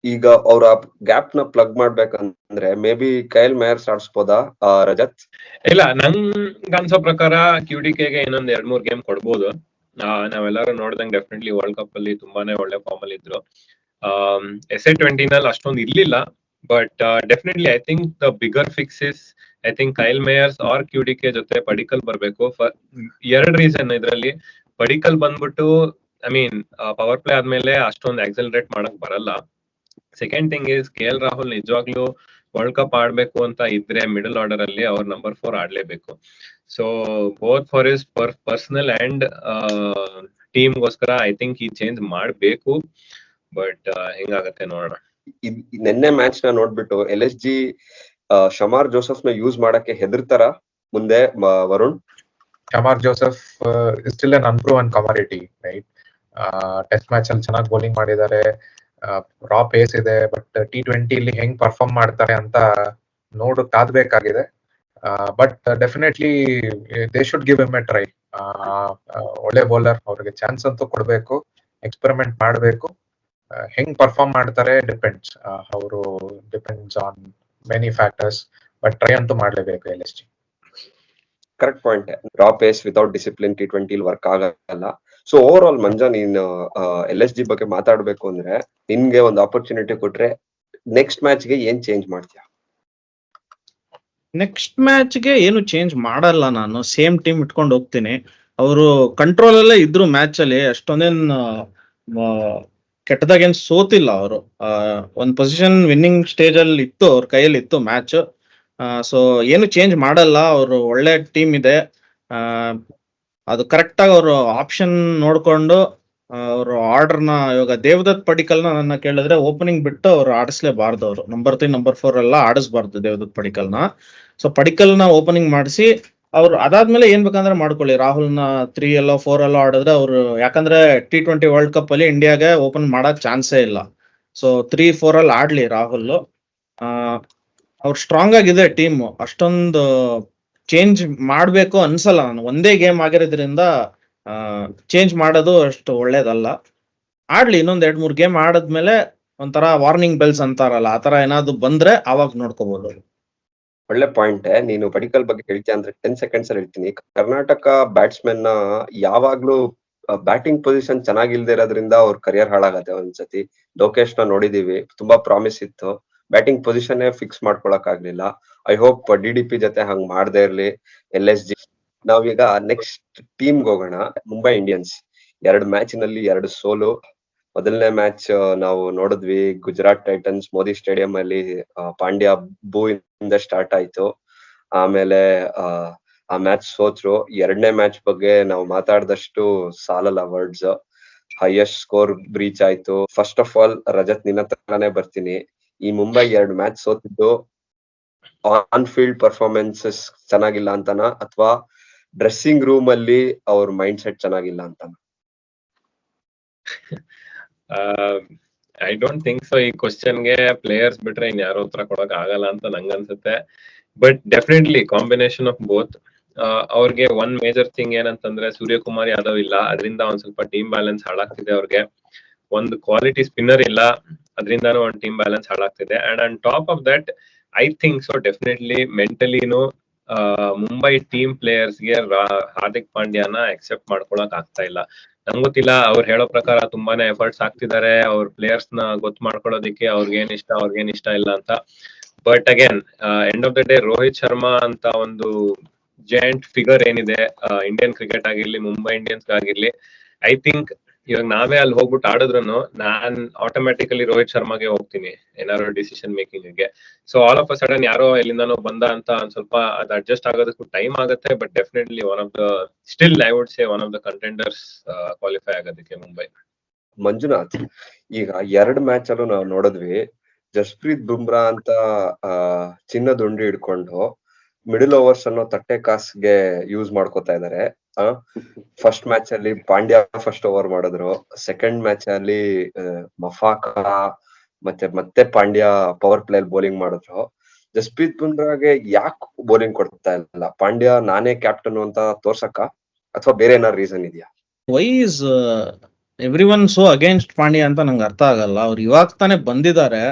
ಈಗ ಅವ್ರ ಗ್ಯಾಪ್ ನ ಪ್ಲಗ್ ಮಾಡ್ಬೇಕಂದ್ರೆ may be Kail mayors ಆಡ್ಸ್ಬೋದಾ Rajat? ಇಲ್ಲ, ನಂಗ್ ಅನ್ಸೋ ಪ್ರಕಾರ QDKಗೆ ಇನ್ನೊಂದ್ 2-3 ಗೇಮ್ ಕೊಡ್ಬೋದು. ನಾವೆಲ್ಲರೂ ನೋಡ್ದಂಗ್ ಡೆಫಿನೆಟ್ಲಿ ವರ್ಲ್ಡ್ ಕಪ್ ಅಲ್ಲಿ ತುಂಬಾನೇ ಒಳ್ಳೆ ಫಾರ್ಮ್ ಅಲ್ಲಿ ಇದ್ರು. SA20 ನಲ್ಲಿ ಅಷ್ಟೊಂದು ಇರ್ಲಿಲ್ಲ. But definitely I think the bigger fix is I think Kyle Mayers or QDK ಜೊತೆ ಪಡಿಕಲ್ ಬರ್ಬೇಕು. 2 ರೀಸನ್ ಇದ್ರಲ್ಲಿ. ಪಡಿಕಲ್ ಬಂದ್ಬಿಟ್ಟು ಐ ಮೀನ್ ಪವರ್ ಪ್ಲೇ ಆದ್ಮೇಲೆ ಅಷ್ಟೊಂದು ಆಕ್ಸಲರೇಟ್ ಮಾಡಕ್ ಬರಲ್ಲ. Second thing is KL Rahul ನಿಜವಾಗ್ಲೂ ವರ್ಲ್ಡ್ ಕಪ್ ಆಡ್ಬೇಕು ಅಂತ ಇದ್ರೆ ಮಿಡಲ್ ಆರ್ಡರ್ ಅಲ್ಲಿ ಅವ್ರ ನಂಬರ್ 4 ಆಡ್ಲೇಬೇಕು. So both for his personal and team ಗೋಸ್ಕರ ಐ ಥಿಂಕ್ ಈ ಚೇಂಜ್ ಮಾಡ್ಬೇಕು. ಬಟ್ ಹೆಂಗಾಗತ್ತೆ ನೋಡೋಣ. ನೆನ್ನೆ ಮ್ಯಾಚ್ ನ ನೋಡ್ಬಿಟ್ಟು LSG ಶಮಾರ್ ಜೋಸೆಫ್ ನ ಯೂಸ್ ಮಾಡಕ್ಕೆ ಹೆದರ್ತಾರ ಮುಂದೆ Varun? Shamar Joseph still an unproven commodity, right? Test match ಅಲ್ಲಿ ಚೆನ್ನಾಗಿ ಬೌಲಿಂಗ್ ಮಾಡಿದ್ದಾರೆ, ರಾ ಪೇಸ್ ಇದೆ. ಬಟ್ T20 ಇಲ್ಲಿ ಹೆಂಗ್ ಪರ್ಫಾರ್ಮ್ ಮಾಡ್ತಾರೆ ಅಂತ ಕಾದ್ಬೇಕಾಗಿದೆ. But definitely they should give him a try. ಒಳ್ಳೆ ಬೌಲರ್, ಅವ್ರಿಗೆ ಚಾನ್ಸ್ ಅಂತೂ ಕೊಡ್ಬೇಕು, ಎಕ್ಸ್ಪೆರಿಮೆಂಟ್ ಮಾಡ್ಬೇಕು. ಹೆಂಗ್ ಪರ್ಫಾರ್ಮ್ ಮಾಡ್ತಾರೆ depends on many factors. But try ಅಂತೂ ಮಾಡ್ಲೇಬೇಕು LSG. Correct point. Raw pace without discipline T20 work ಆಗಲ್ಲ. ಸೊ ಓವರ್ ಆಲ್ ಮಂಜಾ, ನೀನ್ LSG ಬಗ್ಗೆ ಮಾತಾಡ್ಬೇಕು ಅಂದ್ರೆ ನಿನ್ಗೆ ಒಂದು ಆಪರ್ಚುನಿಟಿ ಕೊಟ್ರೆ ನೆಕ್ಸ್ಟ್ ಮ್ಯಾಚ್ ಗೆ ಏನ್ ಚೇಂಜ್ ಮಾಡ್ತೀಯ? ನೆಕ್ಸ್ಟ್ ಮ್ಯಾಚ್ ಗೆ ಏನು ಚೇಂಜ್ ಮಾಡಲ್ಲ, ನಾನು ಸೇಮ್ ಟೀಮ್ ಇಟ್ಕೊಂಡು ಹೋಗ್ತೀನಿ. ಅವರು ಕಂಟ್ರೋಲ್ ಅಲ್ಲೇ ಇದ್ರು ಮ್ಯಾಚ್ ಅಲ್ಲಿ, ಅಷ್ಟೊಂದೇನ್ ಕೆಟ್ಟದಾಗೇನ್ ಸೋತಿಲ್ಲ ಅವರು. ಒಂದ್ ಪೊಸಿಷನ್ ವಿನ್ನಿಂಗ್ ಸ್ಟೇಜ್ ಅಲ್ಲಿ ಇತ್ತು, ಅವ್ರ ಕೈಯಲ್ಲಿ ಇತ್ತು ಮ್ಯಾಚ್. ಸೊ ಏನು ಚೇಂಜ್ ಮಾಡಲ್ಲ, ಅವರು ಒಳ್ಳೆ ಟೀಮ್ ಇದೆ. ಅದು ಕರೆಕ್ಟ್ ಆಗಿ ಅವರು ಆಪ್ಷನ್ ನೋಡ್ಕೊಂಡು ಅವರು ಆರ್ಡರ್ನ, ಇವಾಗ ದೇವದತ್ ಪಡಿಕಲ್ನ ನನ್ನ ಕೇಳಿದ್ರೆ ಓಪನಿಂಗ್ ಬಿಟ್ಟು ಅವ್ರು ಆಡಿಸ್ಲೇಬಾರ್ದು. ಅವರು ನಂಬರ್ 3 ನಂಬರ್ 4 ಎಲ್ಲ ಆಡಿಸ್ಬಾರ್ದು ದೇವದತ್ ಪಡಿಕಲ್ನ. ಸೊ ಪಡಿಕಲ್ನ ಓಪನಿಂಗ್ ಮಾಡಿಸಿ ಅವ್ರು ಅದಾದ್ಮೇಲೆ ಏನ್ ಬೇಕಂದ್ರೆ ಮಾಡ್ಕೊಳ್ಳಿ. ರಾಹುಲ್ನ 3 ಎಲ್ಲೋ 4 ಎಲ್ಲೋ ಆಡಿದ್ರೆ ಅವ್ರು, ಯಾಕಂದ್ರೆ T20 ವರ್ಲ್ಡ್ ಕಪ್ ಅಲ್ಲಿ ಇಂಡಿಯಾಗೆ ಓಪನ್ ಮಾಡಕ್ ಚಾನ್ಸೇ ಇಲ್ಲ. ಸೊ 3-4 ಅಲ್ಲಿ ಆಡ್ಲಿ ರಾಹುಲ್. ಅವ್ರು ಸ್ಟ್ರಾಂಗ್ ಆಗಿದೆ ಟೀಮ್, ಅಷ್ಟೊಂದು ಚೇಂಜ್ ಮಾಡ್ಬೇಕು ಅನ್ಸಲ್ಲ. ನಾನು ಒಂದೇ ಗೇಮ್ ಆಗಿರೋದ್ರಿಂದ ಚೇಂಜ್ ಮಾಡೋದು ಅಷ್ಟು ಒಳ್ಳೇದಲ್ಲ. ಆಡ್ಲಿ, ಇನ್ನೊಂದ್ 2-3 ಗೇಮ್ ಆಡದ್ಮೇಲೆ ಒಂಥರ ವಾರ್ನಿಂಗ್ ಬೆಲ್ಸ್ ಅಂತಾರಲ್ಲ, ಆತರ ಏನಾದ್ರು ಬಂದ್ರೆ ಅವಾಗ ನೋಡ್ಕೋಬಹುದು. ಒಳ್ಳೆ ಪಾಯಿಂಟ್. ನೀನು ಪಡಿಕಲ್ ಬಗ್ಗೆ ಹೇಳ್ತೀಯ ಅಂದ್ರೆ 10 seconds ಅಲ್ಲಿ ಹೇಳ್ತೀನಿ. ಕರ್ನಾಟಕ ಬ್ಯಾಟ್ಸ್ಮನ್ ನ ಯಾವಾಗ್ಲೂ ಬ್ಯಾಟಿಂಗ್ ಪೊಸಿಷನ್ ಚೆನ್ನಾಗಿಲ್ದೇ ಇರೋದ್ರಿಂದ ಅವ್ರ ಕರಿಯರ್ ಹಾಳಾಗತ್ತೆ. ಒಂದ್ಸತಿ ಲೋಕೇಶ್ ನ ನೋಡಿದೀವಿ, ತುಂಬಾ ಪ್ರಾಮಿಸ್ ಇತ್ತು, ಬ್ಯಾಟಿಂಗ್ ಪೊಸಿಷನ್ ಫಿಕ್ಸ್ ಮಾಡ್ಕೊಳಕ್ ಆಗ್ಲಿಲ್ಲ. ಐ ಹೋಪ್ DDP ಜೊತೆ ಹಂಗ್ ಮಾಡದೇ ಇರ್ಲಿ LSG. ನಾವೀಗ ನೆಕ್ಸ್ಟ್ ಟೀಮ್ಗೆ ಹೋಗೋಣ. ಮುಂಬೈ ಇಂಡಿಯನ್ಸ್ 2 ಮ್ಯಾಚಿನಲ್ಲಿ 2 ಸೋಲು. ಮೊದಲನೇ ಮ್ಯಾಚ್ ನಾವು ನೋಡಿದ್ವಿ, ಗುಜರಾತ್ ಟೈಟನ್ಸ್ ಮೋದಿ ಸ್ಟೇಡಿಯಂ ಅಲ್ಲಿ ಪಾಂಡ್ಯ ಬೂ ಇಂದ ಸ್ಟಾರ್ಟ್ ಆಯ್ತು. ಆಮೇಲೆ ಆ ಮ್ಯಾಚ್ ಸೋತ್ರು. 2ನೇ ಮ್ಯಾಚ್ ಬಗ್ಗೆ ನಾವು ಮಾತಾಡ್ದಷ್ಟು ಸಾಲಲ್ಲ ವರ್ಡ್ಸ್. ಹೈಯೆಸ್ಟ್ ಸ್ಕೋರ್ ಬ್ರೀಚ್ ಆಯ್ತು. ಫಸ್ಟ್ ಆಫ್ ಆಲ್ ರಜತ್, ನಿನ್ನ ಹತ್ರನೇ ಬರ್ತೀನಿ. ಈ ಮುಂಬೈ 2 ಮ್ಯಾಚ್ ಸೋತಿದ್ದು ಆನ್ ಫೀಲ್ಡ್ ಪರ್ಫಾರ್ಮೆನ್ಸಸ್ ಚೆನ್ನಾಗಿಲ್ಲ ಅಂತನ, ಅಥವಾ ಡ್ರೆಸ್ಸಿಂಗ್ ರೂಮ್ ಅಲ್ಲಿ ಅವ್ರ ಮೈಂಡ್ ಸೆಟ್ ಚೆನ್ನಾಗಿಲ್ಲ ಅಂತನ? I don't think so. ಈ ಕ್ವಶನ್ಗೆ ಪ್ಲೇಯರ್ಸ್ ಬಿಟ್ರೆ ಇನ್ ಯಾರೋ ಉತ್ತರ ಕೊಡಕ್ ಆಗಲ್ಲ ಅಂತ ನಂಗ್ ಅನ್ಸುತ್ತೆ. But definitely combination of both. ಅವ್ರಿಗೆ ಒನ್ ಮೇಜರ್ ಥಿಂಗ್ ಏನಂತಂದ್ರೆ ಸೂರ್ಯಕುಮಾರ್ ಯಾದವ್ ಇಲ್ಲ, ಅದರಿಂದ ಒಂದ್ ಸ್ವಲ್ಪ ಟೀಮ್ ಬ್ಯಾಲೆನ್ಸ್ ಹಾಳಾಗ್ತಿದೆ. ಅವ್ರಿಗೆ ಒಂದು ಕ್ವಾಲಿಟಿ ಸ್ಪಿನ್ನರ್ ಇಲ್ಲ, ಅದರಿಂದಾನು ಒಂದು ಟೀಮ್ ಬ್ಯಾಲೆನ್ಸ್ ಹಾಳಾಗ್ತಿದೆ. And on top of that I think so definitely ಮೆಂಟಲಿನೂ ಮುಂಬೈ ಟೀಮ್ ಪ್ಲೇಯರ್ಸ್ಗೆ ಹಾರ್ದಿಕ್ ಪಾಂಡ್ಯನ ಎಕ್ಸೆಪ್ಟ್ ಮಾಡ್ಕೊಳಕ್ ಆಗ್ತಾ ಇಲ್ಲ. ನಂಗ್ ಗೊತ್ತಿಲ್ಲ, ಅವ್ರು ಹೇಳೋ ಪ್ರಕಾರ ತುಂಬಾನೇ ಎಫರ್ಟ್ಸ್ ಹಾಕ್ತಿದ್ದಾರೆ ಅವ್ರ ಪ್ಲೇಯರ್ಸ್ ನ ಗೊತ್ತು ಮಾಡ್ಕೊಳ್ಳೋದಿಕ್ಕೆ, ಅವ್ರಿಗೇನ್ ಇಷ್ಟ ಇಲ್ಲ ಅಂತ. But again end of the day Rohit Sharma ಅಂತ ಒಂದು ಜೈಂಟ್ ಫಿಗರ್ ಏನಿದೆ ಇಂಡಿಯನ್ ಕ್ರಿಕೆಟ್ ಆಗಿರ್ಲಿ, ಮುಂಬೈ ಇಂಡಿಯನ್ಸ್ ಆಗಿರ್ಲಿ, ಐ ಥಿಂಕ್ ಇವಾಗ ನಾವೇ ಅಲ್ಲಿ ಹೋಗ್ಬಿಟ್ಟು ಆಡಿದ್ರು ನಾನ್ ಆಟೋಮ್ಯಾಟಿಕಲಿ ರೋಹಿತ್ ಶರ್ಮಾಗೆ ಹೋಗ್ತೀನಿ ಏನಾದ್ರು ಡಿಸಿಷನ್ ಮೇಕಿಂಗ್ ಗೆ. So all of a sudden ಯಾರೋ ಎಲ್ಲಿಂದಾನೋ ಬಂದ ಅಂತ ಒಂದ್ ಸ್ವಲ್ಪ ಅದು ಅಡ್ಜಸ್ಟ್ ಆಗೋದಕ್ಕೂ ಟೈಮ್ ಆಗುತ್ತೆ. But definitely still I would say one of the contenders qualify ಆಗೋದಕ್ಕೆ ಮುಂಬೈ. ಮಂಜುನಾಥ್, ಈಗ 2 ಮ್ಯಾಚ್ ಅಲ್ಲೂ ನಾವು ನೋಡಿದ್ವಿ, ಜಸ್ಪ್ರೀತ್ ಬುಮ್ರಾ ಅಂತ ಚಿನ್ನದುಂಡಿ ಹಿಡ್ಕೊಂಡು ಮಿಡಲ್ ಓವರ್ಸ್ ಅನ್ನೋ ತಟ್ಟೆ ಕಾಸ್ಗೆ ಯೂಸ್ ಮಾಡ್ಕೋತಾ ಇದಾರೆ. ಫಸ್ಟ್ ಮ್ಯಾಚ್ ಅಲ್ಲಿ ಪಾಂಡ್ಯ ಫಸ್ಟ್ ಓವರ್ ಮಾಡಿದ್ರು, ಸೆಕೆಂಡ್ ಮ್ಯಾಚ್ ಅಲ್ಲಿ ಮಫಾಕ ಮತ್ತೆ ಪಾಂಡ್ಯ ಪವರ್ ಪ್ಲೇ ಬೌಲಿಂಗ್ ಮಾಡಿದ್ರು. ಜಸ್ಪ್ರೀತ್ ಬುಮ್ರಾಗೆ ಯಾಕೆ ಬೌಲಿಂಗ್ ಕೊಡ್ತಾ ಇಲ್ಲ? ಪಾಂಡ್ಯ ನಾನೇ ಕ್ಯಾಪ್ಟನ್ ಅಂತ ತೋರ್ಸಕ್ಕ, ಅಥವಾ ಬೇರೆ ಏನಾದ್ರು ರೀಸನ್ ಇದೆಯಾ? Why is everyone so against Pandya ಅಂತ ನಂಗೆ ಅರ್ಥ ಆಗಲ್ಲ. ಅವ್ರು ಇವಾಗ ತಾನೇ ಬಂದಿದ್ದಾರೆ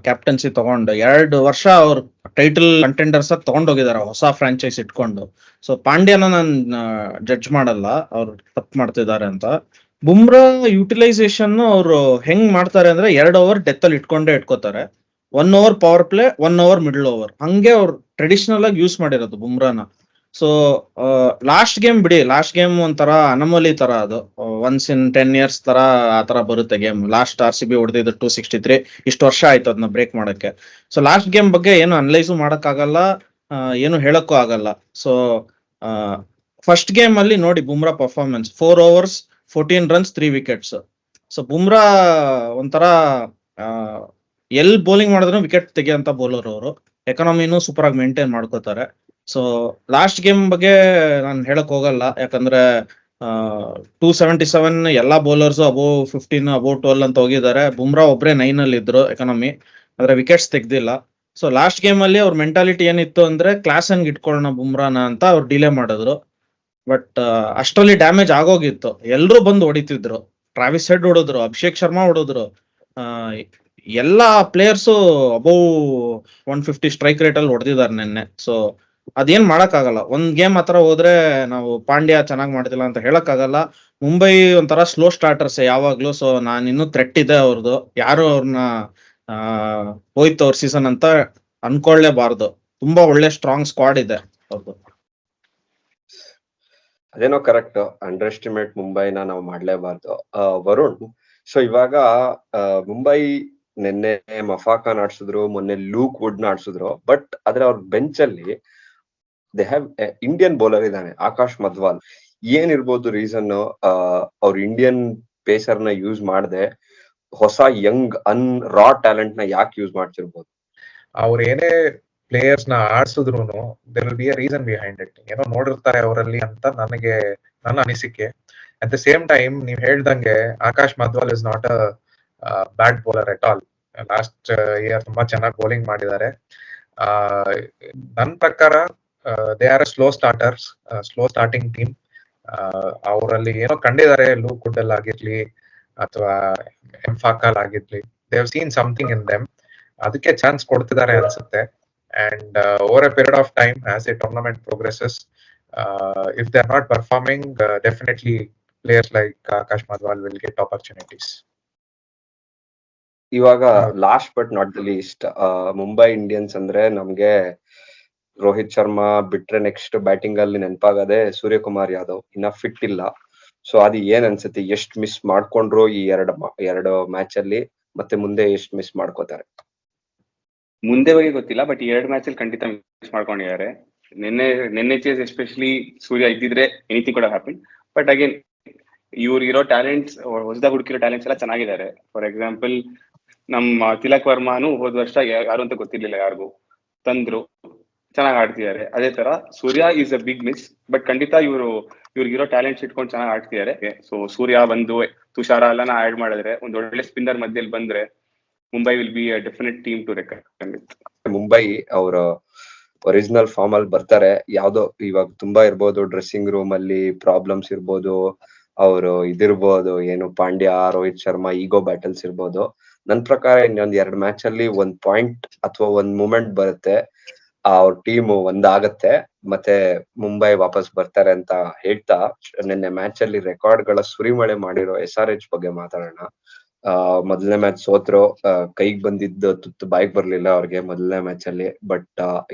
ಕ್ಯಾಪ್ಟನ್ಸಿ ತಗೊಂಡು, 2 ವರ್ಷ ಅವ್ರು ಟೈಟಲ್ ಕಂಟೆಂಡರ್ಸ್ ತಗೊಂಡೋಗಿದ್ದಾರೆ ಹೊಸ ಫ್ರಾಂಚೈಸ್ ಇಟ್ಕೊಂಡು. ಸೊ ಪಾಂಡ್ಯನ ನಾನು ಜಡ್ಜ್ ಮಾಡಲ್ಲ ಅವ್ರು ತಪ್ಪು ಮಾಡ್ತಿದ್ದಾರೆ ಅಂತ. ಬುಮ್ರಾ ಯುಟಿಲೈಸೇಷನ್ ಅವ್ರು ಹೆಂಗ್ ಮಾಡ್ತಾರೆ ಅಂದ್ರೆ 2 ಓವರ್ ಡೆತ್ ಅಲ್ಲಿ ಇಟ್ಕೋತಾರೆ, 1 over power play, 1 over middle over, ಹಂಗೆ ಅವ್ರು ಟ್ರೆಡಿಷನಲ್ ಆಗಿ ಯೂಸ್ ಮಾಡಿರೋದು ಬುಮ್ರಾನ. ಸೊ ಲಾಸ್ಟ್ ಗೇಮ್ ಬಿಡಿ, ಲಾಸ್ಟ್ ಗೇಮ್ ಒಂಥರ ಅನಮಲಿ ತರ, ಅದು ಒನ್ಸ್ ಇನ್ 10 years ತರ ಆ ತರ ಬರುತ್ತೆ ಗೇಮ್. ಲಾಸ್ಟ್ RCB ಹೊಡೆದಿದ್ದು 263, ಇಷ್ಟು ವರ್ಷ ಆಯ್ತು ಅದನ್ನ ಬ್ರೇಕ್ ಮಾಡಕ್ಕೆ. ಸೊ ಲಾಸ್ಟ್ ಗೇಮ್ ಬಗ್ಗೆ ಏನು ಅನಲೈಸು ಮಾಡಕ್ಕಾಗಲ್ಲ, ಏನು ಹೇಳಕ್ಕೂ ಆಗಲ್ಲ. ಸೊ ಫಸ್ಟ್ ಗೇಮ್ ಅಲ್ಲಿ ನೋಡಿ Bumrah performance, 4 overs 14 runs 3 wickets. So Bumrah ಒಂಥರ ಎಲ್ ಬೌಲಿಂಗ್ ಮಾಡಿದ್ರು ವಿಕೆಟ್ ತೆಗಿಯಂತ ಬೌಲರ್ ಅವರು. ಎಕಾನಮಿನೂ ಸೂಪರ್ ಆಗಿ ಮೇಂಟೈನ್ ಮಾಡ್ಕೋತಾರೆ. ಸೊ ಲಾಸ್ಟ್ ಗೇಮ್ ಬಗ್ಗೆ ನಾನು ಹೇಳಕ್ ಹೋಗಲ್ಲ, ಯಾಕಂದ್ರೆ 277 ಎಲ್ಲಾ ಬೌಲರ್ಸ್ ಅಬೋವ್ 15 ಅಬೋವ್ 12 ಅಂತ ಹೋಗಿದ್ದಾರೆ. ಬುಮ್ರಾ ಒಬ್ರೆ 9 ಅಲ್ಲಿ ಇದ್ರು ಎಕಾನಮಿ, ಆದ್ರೆ ವಿಕೆಟ್ಸ್ ತೆಗ್ದಿಲ್ಲ. ಸೊ ಲಾಸ್ಟ್ ಗೇಮ್ ಅಲ್ಲಿ ಅವ್ರ ಮೆಂಟಾಲಿಟಿ ಏನಿತ್ತು ಅಂದ್ರೆ ಕ್ಲಾಸ್ ಹಂಗ್ ಇಟ್ಕೊಳ್ಳೋಣ ಬುಮ್ರಾನ ಅಂತ ಅವ್ರು ಡಿಲೇ ಮಾಡಿದ್ರು. ಬಟ್ ಅಷ್ಟರಲ್ಲಿ ಡ್ಯಾಮೇಜ್ ಆಗೋಗಿತ್ತು, ಎಲ್ರು ಬಂದು ಹೊಡಿತಿದ್ರು. ಟ್ರಾವಿಸ್ ಹೆಡ್ ಹೊಡಿದ್ರು, ಅಭಿಷೇಕ್ ಶರ್ಮಾ ಹೊಡಿದ್ರು, ಎಲ್ಲಾ ಪ್ಲೇಯರ್ಸು ಅಬೌವ್ 150 ಸ್ಟ್ರೈಕ್ ರೇಟ್ ಅಲ್ಲಿ ಹೊಡೆದಿದ್ದಾರೆ ನಿನ್ನೆ. ಸೊ ಅದೇನ್ ಮಾಡಕ್ ಆಗಲ್ಲ. ಒಂದ್ ಗೇಮ್ ಹತ್ರ ಹೋದ್ರೆ ನಾವು ಪಾಂಡ್ಯ ಚೆನ್ನಾಗ್ ಮಾಡ್ತಿಲ್ಲ ಅಂತ ಹೇಳಕ್ ಆಗಲ್ಲ. ಮುಂಬೈ ಒಂಥರ ಸ್ಲೋ ಸ್ಟಾರ್ಟರ್ಸ್ ಯಾವಾಗ್ಲೂ. ಸೊ ನಾನ್ ಇನ್ನೂ ಥ್ರೆಟ್ ಇದೆ ಅವ್ರದ್ದು, ಯಾರು ಅವ್ರನ್ನ ಹೋಯ್ತು ಅವ್ರ ಸೀಸನ್ ಅಂತ ಅನ್ಕೊಳ್ಳೇಬಾರ್ದು. ತುಂಬಾ ಒಳ್ಳೆ ಸ್ಟ್ರಾಂಗ್ ಸ್ಕ್ವಾಡ್ ಇದೆ ಅವ್ರದ್ದು. ಅದೇನೋ ಕರೆಕ್ಟ್, ಅಂಡರ್ ಎಸ್ಟಿಮೇಟ್ ಮುಂಬೈನ ನಾವು ಮಾಡ್ಲೇಬಾರ್ದು. ವರುಣ್, ಸೊ ಇವಾಗ ಮುಂಬೈ ನಿನ್ನೆ ಮಫಾಖಾನ್ ಆಡ್ಸಿದ್ರು, ಮೊನ್ನೆ ಲೂಕ್ ವುಡ್ ನ ಆಡ್ಸಿದ್ರು. ಬಟ್ ಆದ್ರೆ ಅವ್ರ ಬೆಂಚ್ ಅಲ್ಲಿ ದೇ ಹ್ಯಾವ್ ಇಂಡಿಯನ್ ಬೌಲರ್ ಇದ್ದಾನೆ, ಆಕಾಶ್ ಮಧ್ವಾಲ್. ಏನಿರ್ಬೋದು ರೀಸನ್ ಅವ್ರ ಇಂಡಿಯನ್ ಪೇಸರ್ ನ ಯೂಸ್ ಮಾಡದೆ ಹೊಸ ಯಂಗ್ ರಾ ಟ್ಯಾಲೆಂಟ್ ನ ಯಾಕೆ ಯೂಸ್ ಮಾಡ್ತಿರ್ಬೋದು? ಅವ್ರ ಏನೇ ಪ್ಲೇಯರ್ಸ್ ನ ಆಡ್ಸಿದ್ರು there will be a reason behind it. ಏನೋ ನೋಡಿರ್ತಾರೆ ಅವರಲ್ಲಿ ಅಂತ ನನ್ನ ಅನಿಸಿಕೆ. ಅಟ್ ದ ಸೇಮ್ ಟೈಮ್ ನೀವ್ ಹೇಳ್ದಂಗೆ Akash Madhwal is not a bad bowler at all. Last year ತುಂಬಾ ಚೆನ್ನಾಗಿ ಬೌಲಿಂಗ್ ಮಾಡಿದ್ದಾರೆ. ನನ್ನ ಪ್ರಕಾರ they are slow starters, slow starting team. ಅವರಲ್ಲಿ ಏನೋ ಕಂಡಿದ್ದಾರೆ, ಲೂಕ್ ವುಡ್ ಅಲ್ಲಿ ಆಗಿರ್ಲಿ ಅಥವಾ ಎಂಫಾಕಲ್ ಆಗಿರ್ಲಿ, they have seen something in them. ಅದಕ್ಕೆ ಚಾನ್ಸ್ ಕೊಡ್ತಿದ್ದಾರೆ ಅನ್ಸುತ್ತೆ. And over a period of time, as the tournament progresses, if they are not performing, definitely players like Akash Madhwal will get opportunities. ಇವಾಗ last but not the least, Mumbai Indians ಅಂದ್ರೆ ನಮ್ಗೆ ರೋಹಿತ್ ಶರ್ಮಾ ಬಿಟ್ರೆ next batting ಅಲ್ಲಿ ನೆನಪಾಗದೆ ಸೂರ್ಯಕುಮಾರ್ ಯಾದವ್. ಇನ್ನ fit ಇಲ್ಲ. So ಅದು ಏನ್ ಅನ್ಸುತ್ತೆ, ಎಷ್ಟ್ ಮಿಸ್ ಮಾಡ್ಕೊಂಡ್ರು ಈ ಎರಡು ಮ್ಯಾಚ್ ಅಲ್ಲಿ, ಮತ್ತೆ ಮುಂದೆ ಎಷ್ಟ್ ಮಿಸ್ ಮಾಡ್ಕೋತಾರೆ? ಮುಂದೆ ಬಗ್ಗೆ ಗೊತ್ತಿಲ್ಲ, ಬಟ್ ಈ 2 ಮ್ಯಾಚ್ ಅಲ್ಲಿ ಖಂಡಿತ ಮಿಸ್ ಮಾಡ್ಕೊಂಡಿದ್ದಾರೆ. ನಿನ್ನೆ ಚೇಸ್ ಎಸ್ಪೆಷಲಿ ಸೂರ್ಯ ಇದ್ದಿದ್ರೆ ಎನಿಥಿಂಗ್ ಕೂಡ ಹ್ಯಾಪನ್. ಬಟ್ ಅಗೇನ್ ಇವ್ರಿಗಿರೋ ಟ್ಯಾಲೆಂಟ್ಸ್, ಹೊಸದಾಗಿ ಹುಡುಕಿರೋ ಟ್ಯಾಲೆಂಟ್ಸ್ ಎಲ್ಲ ಚೆನ್ನಾಗಿದ್ದಾರೆ. ಫಾರ್ ಎಕ್ಸಾಂಪಲ್ ನಮ್ಮ ತಿಲಕ್ ವರ್ಮಾನು ಹೋದ ವರ್ಷ ಯಾರು ಅಂತ ಗೊತ್ತಿರ್ಲಿಲ್ಲ ಯಾರಿಗೂ, ತಂದ್ರು, ಚೆನ್ನಾಗಿ ಆಡ್ತಿದ್ದಾರೆ. ಅದೇ ತರ Surya is a big miss. But ಖಂಡಿತ ಇವ್ರಿಗಿರೋ ಟ್ಯಾಲೆಂಟ್ಸ್ ಇಟ್ಕೊಂಡು ಚೆನ್ನಾಗಿ ಆಡ್ತಿದ್ದಾರೆ. ಸೊ ಸೂರ್ಯ ಬಂದು ತುಷಾರ ಎಲ್ಲಾನ ಆಡ್ ಮಾಡಿದ್ರೆ, ಒಂದ್ ಒಳ್ಳೆ ಸ್ಪಿನ್ನರ್ ಮಧ್ಯದಲ್ಲಿ ಬಂದ್ರೆ Mumbai will be a definite team to reckon with. Mumbai ಅವರ ಒರಿಜಿನಲ್ ಫಾರ್ಮ್ ಅಲ್ಲಿ ಬರ್ತಾರೆ. ಯಾವ್ದೋ ಇವಾಗ ತುಂಬಾ ಇರ್ಬೋದು, ಡ್ರೆಸ್ಸಿಂಗ್ ರೂಮ್ ಅಲ್ಲಿ ಪ್ರಾಬ್ಲಮ್ಸ್ ಇರ್ಬೋದು, ಅವರು ಇದಿರ್ಬೋದು, ಏನು ಪಾಂಡ್ಯ, ರೋಹಿತ್ ಶರ್ಮಾ ಈಗೋ ಬ್ಯಾಟಲ್ಸ್ ಇರ್ಬೋದು. ನನ್ ಪ್ರಕಾರ ಇನ್ನೊಂದ್ 2 ಮ್ಯಾಚ್ ಅಲ್ಲಿ ಒಂದ್ ಪಾಯಿಂಟ್ ಅಥವಾ ಒಂದ್ ಮೂಮೆಂಟ್ ಬರುತ್ತೆ, ಅವ್ರ ಟೀಮ್ ಒಂದಾಗತ್ತೆ, ಮತ್ತೆ ಮುಂಬೈ ವಾಪಸ್ ಬರ್ತಾರೆ ಅಂತ ಹೇಳ್ತಾ, ನಿನ್ನೆ ಮ್ಯಾಚ್ ಅಲ್ಲಿ ರೆಕಾರ್ಡ್ ಗಳ ಸುರಿಮಳೆ ಮಾಡಿರೋ SRH ಬಗ್ಗೆ ಮಾತಾಡೋಣ. ಮೊದಲನೇ ಮ್ಯಾಚ್ ಸೋತ್ರು, ಕೈಗೆ ಬಂದಿದ್ದು ತುತ್ತು ಬಾಯಿಗೆ ಬರ್ಲಿಲ್ಲ ಅವ್ರಿಗೆ ಮೊದಲನೇ ಮ್ಯಾಚ್ ಅಲ್ಲಿ. ಬಟ್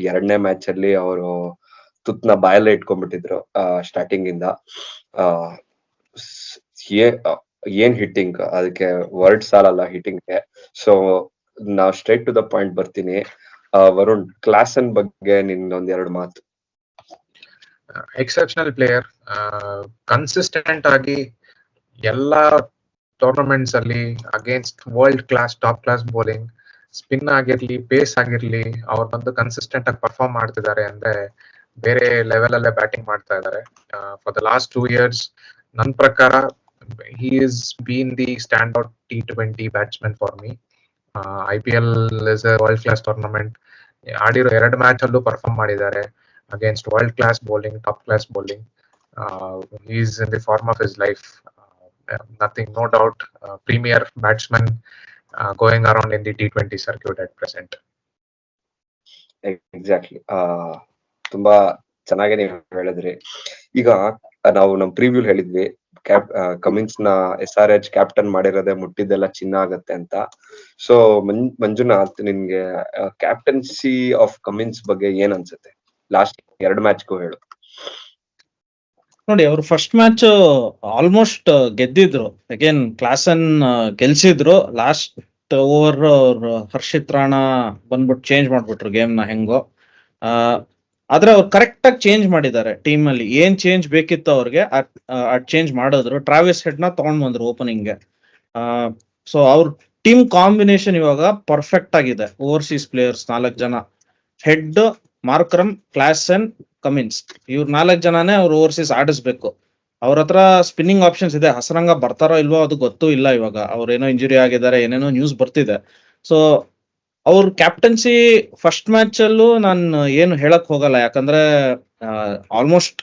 2ನೇ ಮ್ಯಾಚ್ ಅಲ್ಲಿ ಅವರು ತುತ್ತನ ಬಾಯಲ್ಲೇ ಇಟ್ಕೊಂಡ್ಬಿಟ್ಟಿದ್ರು ಸ್ಟಾರ್ಟಿಂಗ್ ಇಂದ. ಏನ್ ಹಿಟ್ಟಿಂಗ್, ಅದಕ್ಕೆ ವರ್ಡ್ ಸಾಲಲ್ಲ ಹಿಟ್ಟಿಂಗ್ಗೆ. ಸೊ ನಾವ್ ಸ್ಟ್ರೈಟ್ ಟು ದ ಪಾಯಿಂಟ್ ಬರ್ತೀನಿ. ವರುಣ್, ಕ್ಲಾಸನ್ ಬಗ್ಗೆ ನಿನ್ನೊಂದೆರಡು ಮಾತು. ಎಕ್ಸೆಪ್ಷನಲ್ ಪ್ಲೇಯರ್, ಕನ್ಸಿಸ್ಟೆಂಟ್ ಆಗಿ ಎಲ್ಲಾ ಟೂರ್ನಮೆಂಟ್ಸ್ ಅಲ್ಲಿ against world class top class bowling, spin ಆಗಿರ್ಲಿ ಪೇಸ್ ಆಗಿರ್ಲಿ, ಅವ್ರು ಬಂದು ಕನ್ಸಿಸ್ಟೆಂಟ್ ಆಗಿ ಪರ್ಫಾರ್ಮ್ ಮಾಡ್ತಿದ್ದಾರೆ ಅಂದ್ರೆ ಬೇರೆ ಲೆವೆಲ್ ಅಲ್ಲೇ ಬ್ಯಾಟಿಂಗ್ ಮಾಡ್ತಾ ಇದ್ದಾರೆ. ಫಾರ್ ದ ಲಾಸ್ಟ್ 2 years ನನ್ನ ಪ್ರಕಾರ he is been the standout T20 batsman for me. IPL is a world class tournament. ಆಡಿರೋ 2 match ಅಲ್ಲೂ ಪರ್ಫಾರ್ಮ್ ಮಾಡಿದ್ದಾರೆ against world class bowling, top class bowling. he is in the form of his life. Nothing, no doubt, premier batsman going around in the T20 circuit at present. Exactly, ತುಂಬಾ ಚೆನ್ನಾಗಿ ನೀವು ಹೇಳಿದ್ರಿ. ಈಗ ನಾವು ನಮ್ preview ಹೇಳಿದ್ವಿ, Cummins ನ SRH captain ಮಾಡಿರೋದೇ ಮುಟ್ಟಿದ್ದೆಲ್ಲ ಚಿನ್ನ ಆಗತ್ತೆ ಅಂತ. ಸೊ ಮಂಜುನಾಥ್, ನಿನ್ಗೆ ಕ್ಯಾಪ್ಟನ್ಸಿ ಆಫ್ ಕಮಿನ್ಸ್ ಬಗ್ಗೆ ಏನ್ ಅನ್ಸುತ್ತೆ? ಲಾಸ್ಟ್ 2 ಮ್ಯಾಚ್ಗೂ ಹೇಳು. ನೋಡಿ ಅವ್ರು ಫಸ್ಟ್ ಮ್ಯಾಚ್ ಆಲ್ಮೋಸ್ಟ್ ಗೆದ್ದಿದ್ರು. ಅಗೇನ್ ಕ್ಲಾಸನ್ ಗೆಲ್ಸಿದ್ರು. ಲಾಸ್ಟ್ ಓವರ್ ಅವ್ರು ಹರ್ಷಿತ್ ರಾಣಾ ಬಂದ್ಬಿಟ್ಟು ಚೇಂಜ್ ಮಾಡ್ಬಿಟ್ರು ಗೇಮ್ ನ ಹೆಂಗೋ. ಆದ್ರೆ ಅವ್ರು ಕರೆಕ್ಟ್ ಆಗಿ ಚೇಂಜ್ ಮಾಡಿದ್ದಾರೆ. ಟೀಮ್ ಅಲ್ಲಿ ಏನ್ ಚೇಂಜ್ ಬೇಕಿತ್ತು ಅವ್ರಿಗೆ ಅದ್ ಚೇಂಜ್ ಮಾಡಿದ್ರು. ಟ್ರಾವಿಸ್ ಹೆಡ್ ನ ತಗೊಂಡ್ ಬಂದ್ರು ಓಪನಿಂಗ್ ಗೆ. ಸೊ ಅವ್ರ ಟೀಮ್ ಕಾಂಬಿನೇಷನ್ ಇವಾಗ ಪರ್ಫೆಕ್ಟ್ ಆಗಿದೆ. ಓವರ್ಸೀಸ್ ಪ್ಲೇಯರ್ಸ್ 4 ಜನ, ಹೆಡ್, ಮಾರ್ಕ್ರಮ್, ಕ್ಲಾಸನ್, ಕಮಿನ್ಸ್, ಇವ್ರ 4 ಜನನೇ ಅವ್ರು ಓವರ್ಸೀಸ್ ಆಡಿಸ್ಬೇಕು. ಅವ್ರ ಹತ್ರ ಸ್ಪಿನ್ನಿಂಗ್ ಆಪ್ಷನ್ಸ್ ಇದೆ. ಹಸರಂಗ ಬರ್ತಾರೋ ಇಲ್ವೋ ಅದು ಗೊತ್ತೂ ಇಲ್ಲ. ಇವಾಗ ಅವ್ರೇನೋ ಇಂಜುರಿ ಆಗಿದ್ದಾರೆ, ಏನೇನೋ ನ್ಯೂಸ್ ಬರ್ತಿದೆ. ಸೊ ಅವ್ರ ಕ್ಯಾಪ್ಟನ್ಸಿ ಫಸ್ಟ್ ಮ್ಯಾಚ್ ಅಲ್ಲೂ ನಾನು ಏನು ಹೇಳಕ್ ಹೋಗಲ್ಲ, ಯಾಕಂದ್ರೆ ಆಲ್ಮೋಸ್ಟ್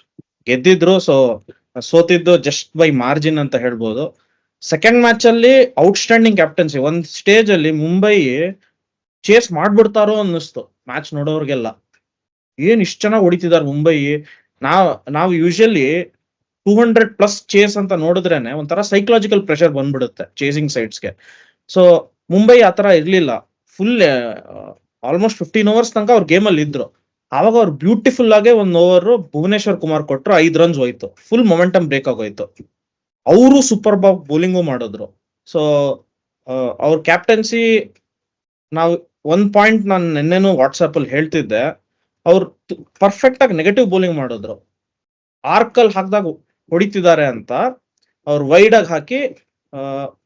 ಗೆದ್ದಿದ್ರು. ಸೊ ಸೋತಿದ್ದು ಜಸ್ಟ್ ಬೈ ಮಾರ್ಜಿನ್ ಅಂತ ಹೇಳ್ಬೋದು. ಸೆಕೆಂಡ್ ಮ್ಯಾಚ್ ಅಲ್ಲಿ ಔಟ್ಸ್ಟ್ಯಾಂಡಿಂಗ್ ಕ್ಯಾಪ್ಟನ್ಸಿ. ಒಂದ್ ಸ್ಟೇಜ್ ಅಲ್ಲಿ ಮುಂಬೈ ಚೇಸ್ ಮಾಡ್ಬಿಡ್ತಾರೋ ಅನ್ನಿಸ್ತು ಮ್ಯಾಚ್ ನೋಡೋರ್ಗೆಲ್ಲ. ಏನ್ ಇಷ್ಟ ಚೆನ್ನಾಗಿ ಹೊಡಿತಿದಾರೆ ಮುಂಬೈ. ನಾವು ಯೂಶಲಿ 200+ ಚೇಸ್ ಅಂತ ನೋಡಿದ್ರೇನೆ ಒಂಥರ ಸೈಕಲಾಜಿಕಲ್ ಪ್ರೆಷರ್ ಬಂದ್ಬಿಡುತ್ತೆ ಚೇಸಿಂಗ್ ಸೈಡ್ಸ್ಗೆ. ಸೊ ಮುಂಬೈ ಆತರ ಇರ್ಲಿಲ್ಲ. ಫುಲ್ ಆಲ್ಮೋಸ್ಟ್ 15 overs ತನಕ ಅವ್ರ ಗೇಮ್ ಅಲ್ಲಿ ಇದ್ರು. ಆವಾಗ ಅವ್ರು ಬ್ಯೂಟಿಫುಲ್ ಆಗಿ 1 ಓವರ್ ಭುವನೇಶ್ವರ್ ಕುಮಾರ್ ಕೊಟ್ರು, 5 runs ಹೋಯ್ತು. ಫುಲ್ ಮೊಮೆಂಟಮ್ ಬ್ರೇಕ್ ಆಗೋಯ್ತು. ಅವರು ಸೂಪರ್ ಬೌಲಿಂಗು ಮಾಡಿದ್ರು. ಸೊ ಅವ್ರ ಕ್ಯಾಪ್ಟನ್ಸಿ ನಾವು ಒಂದ್ ಪಾಯಿಂಟ್ ನಾನು ನಿನ್ನೆನೂ ವಾಟ್ಸ್ಆಪ್ ಅಲ್ಲಿ ಹೇಳ್ತಿದ್ದೆ. ಅವ್ರು ಪರ್ಫೆಕ್ಟ್ ಆಗಿ ನೆಗೆಟಿವ್ ಬೌಲಿಂಗ್ ಮಾಡಿದ್ರು. ಆರ್ಕಲ್ ಹಾಕ್ದಾಗ ಹೊಡಿತಿದ್ದಾರೆ ಅಂತ ಅವ್ರು ವೈಡ್ ಆಗಿ ಹಾಕಿ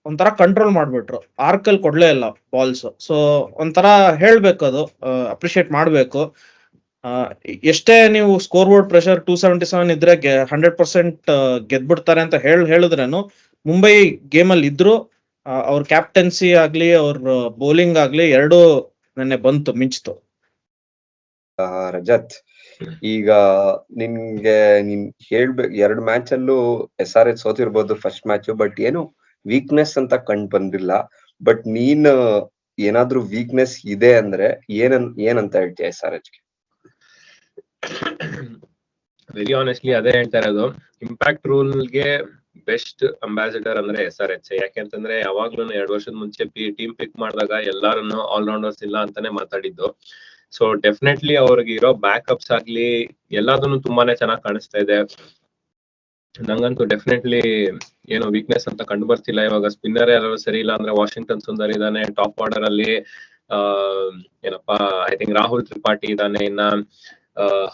ಒಂಥರ ಕಂಟ್ರೋಲ್ ಮಾಡ್ಬಿಟ್ರು. ಆರ್ಕಲ್ ಕೊಡ್ಲೇ ಇಲ್ಲ ಬಾಲ್ಸ್. ಸೊ ಒಂಥರ ಹೇಳ್ಬೇಕು, ಅದು ಅಪ್ರಿಶಿಯೇಟ್ ಮಾಡ್ಬೇಕು. ಎಷ್ಟೇ ನೀವು ಸ್ಕೋರ್ ಬೋರ್ಡ್ ಪ್ರೆಷರ್ 277 ಇದ್ರೆ 100% ಗೆದ್ಬಿಡ್ತಾರೆ ಅಂತ ಹೇಳಿದ್ರೇನು ಮುಂಬೈ ಗೇಮ್ ಅಲ್ಲಿ ಇದ್ರು. ಅವ್ರ ಕ್ಯಾಪ್ಟನ್ಸಿ ಆಗ್ಲಿ ಅವ್ರ ಬೌಲಿಂಗ್ ಆಗ್ಲಿ ಎರಡೂ ನೆನ್ನೆ ಬಂತು, ಮಿಂಚ್ತು. ರಜತ್, ಈಗ ನಿನ್ಗೆ ನೀನ್ ಹೇಳ್ಬೇಕು, 2 ಮ್ಯಾಚ್ ಅಲ್ಲೂ SRH ಸೋತಿರ್ಬೋದು ಫಸ್ಟ್ ಮ್ಯಾಚ್, ಬಟ್ ಏನು ವೀಕ್ನೆಸ್ ಅಂತ ಕಂಡು ಬಂದಿಲ್ಲ. ಬಟ್ ನೀನ್ ಏನಾದ್ರೂ ವೀಕ್ನೆಸ್ ಇದೆ ಅಂದ್ರೆ ಏನಂತ ಹೇಳ್ತೀಯ SRH ಗೆ? ವೆರಿ ಆನೆಸ್ಟ್ಲಿ ಅದೇ ಹೇಳ್ತಾ ಇರೋದು. ಇಂಪ್ಯಾಕ್ಟ್ ರೂಲ್ ಗೆ ಬೆಸ್ಟ್ ಅಂಬಾಸಿಡರ್ ಅಂದ್ರೆ SRH. ಯಾಕೆಂತಂದ್ರೆ ಯಾವಾಗ್ಲೂ 2 ವರ್ಷದ ಮುಂಚೆ ಟೀಮ್ ಪಿಕ್ ಮಾಡಿದಾಗ ಎಲ್ಲಾರನ್ನು ಆಲ್ರೌಂಡರ್ಸ್ ಇಲ್ಲ ಅಂತಾನೆ ಮಾತಾಡಿದ್ದು. ಸೊ ಡೆಫಿನೆಟ್ಲಿ ಅವ್ರಿಗೆ ಇರೋ ಬ್ಯಾಕಪ್ಸ್ ಆಗ್ಲಿ ಎಲ್ಲದನ್ನು ತುಂಬಾನೇ ಚೆನ್ನಾಗಿ ಕಾಣಿಸ್ತಾ ಇದೆ. ನಂಗಂತೂ ಡೆಫಿನೆಟ್ಲಿ ಏನು ವೀಕ್ನೆಸ್ ಅಂತ ಕಂಡು ಬರ್ತಿಲ್ಲ. ಇವಾಗ ಸ್ಪಿನ್ನರ್ ಯಾರು ಸರಿ ಇಲ್ಲ ಅಂದ್ರೆ ವಾಷಿಂಗ್ಟನ್ ಸುಂದರ್ ಇದಾನೆ ಟಾಪ್ ಆರ್ಡರ್ ಅಲ್ಲಿ. ಏನಪ್ಪಾ ಐ ಥಿಂಕ್ ರಾಹುಲ್ ತ್ರಿಪಾಠಿ ಇದಾನೆ, ಇನ್ನ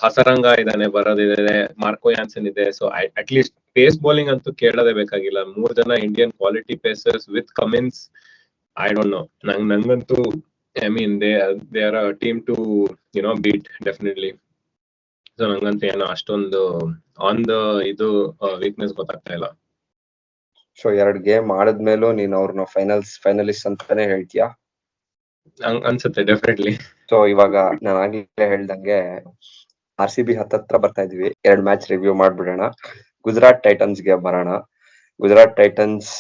ಹಸರಂಗ ಇದಾನೆ, ಬರೋದಿದೆ, ಮಾರ್ಕೋ ಯಾನ್ಸನ್ ಇದೆ. So at least pace bowling ಅಂತೂ ಕೇಳೋದೇ ಬೇಕಾಗಿಲ್ಲ. 3 ಜನ Indian quality pacers with Cummins. I don't know, ನಂಗಂತೂ I mean they are a team to beat definitely. So ನಂಗಂತೂ ಏನೋ ಅಷ್ಟೊಂದು ಆನ್ ದ ಇದು ವೀಕ್ನೆಸ್ ಗೊತ್ತಾಗ್ತಾ ಇಲ್ಲ. ಸೊ 2 ಗೇಮ್ ಆಡಿದ್ಮೇಲೂ ನೀನ್ ಅವ್ರನ್ನ ಫೈನಲಿಸ್ಟ್ ಅಂತಾನೆ ಹೇಳ್ತೀಯಾ? ಅನ್ಸುತ್ತೆ ಡೆಫಿನೆಟ್ಲಿ. ಸೊ ಇವಾಗ ನಾನು ಆಗ್ಲೇ ಹೇಳ್ದಂಗೆ RCB ಹತ್ತತ್ರ ಬರ್ತಾ ಇದೀವಿ. 2 ಮ್ಯಾಚ್ ರಿವ್ಯೂ ಮಾಡ್ಬಿಡೋಣ. ಗುಜರಾತ್ ಟೈಟನ್ಸ್ ಗೆ ಬರೋಣ. ಗುಜರಾತ್ ಟೈಟನ್ಸ್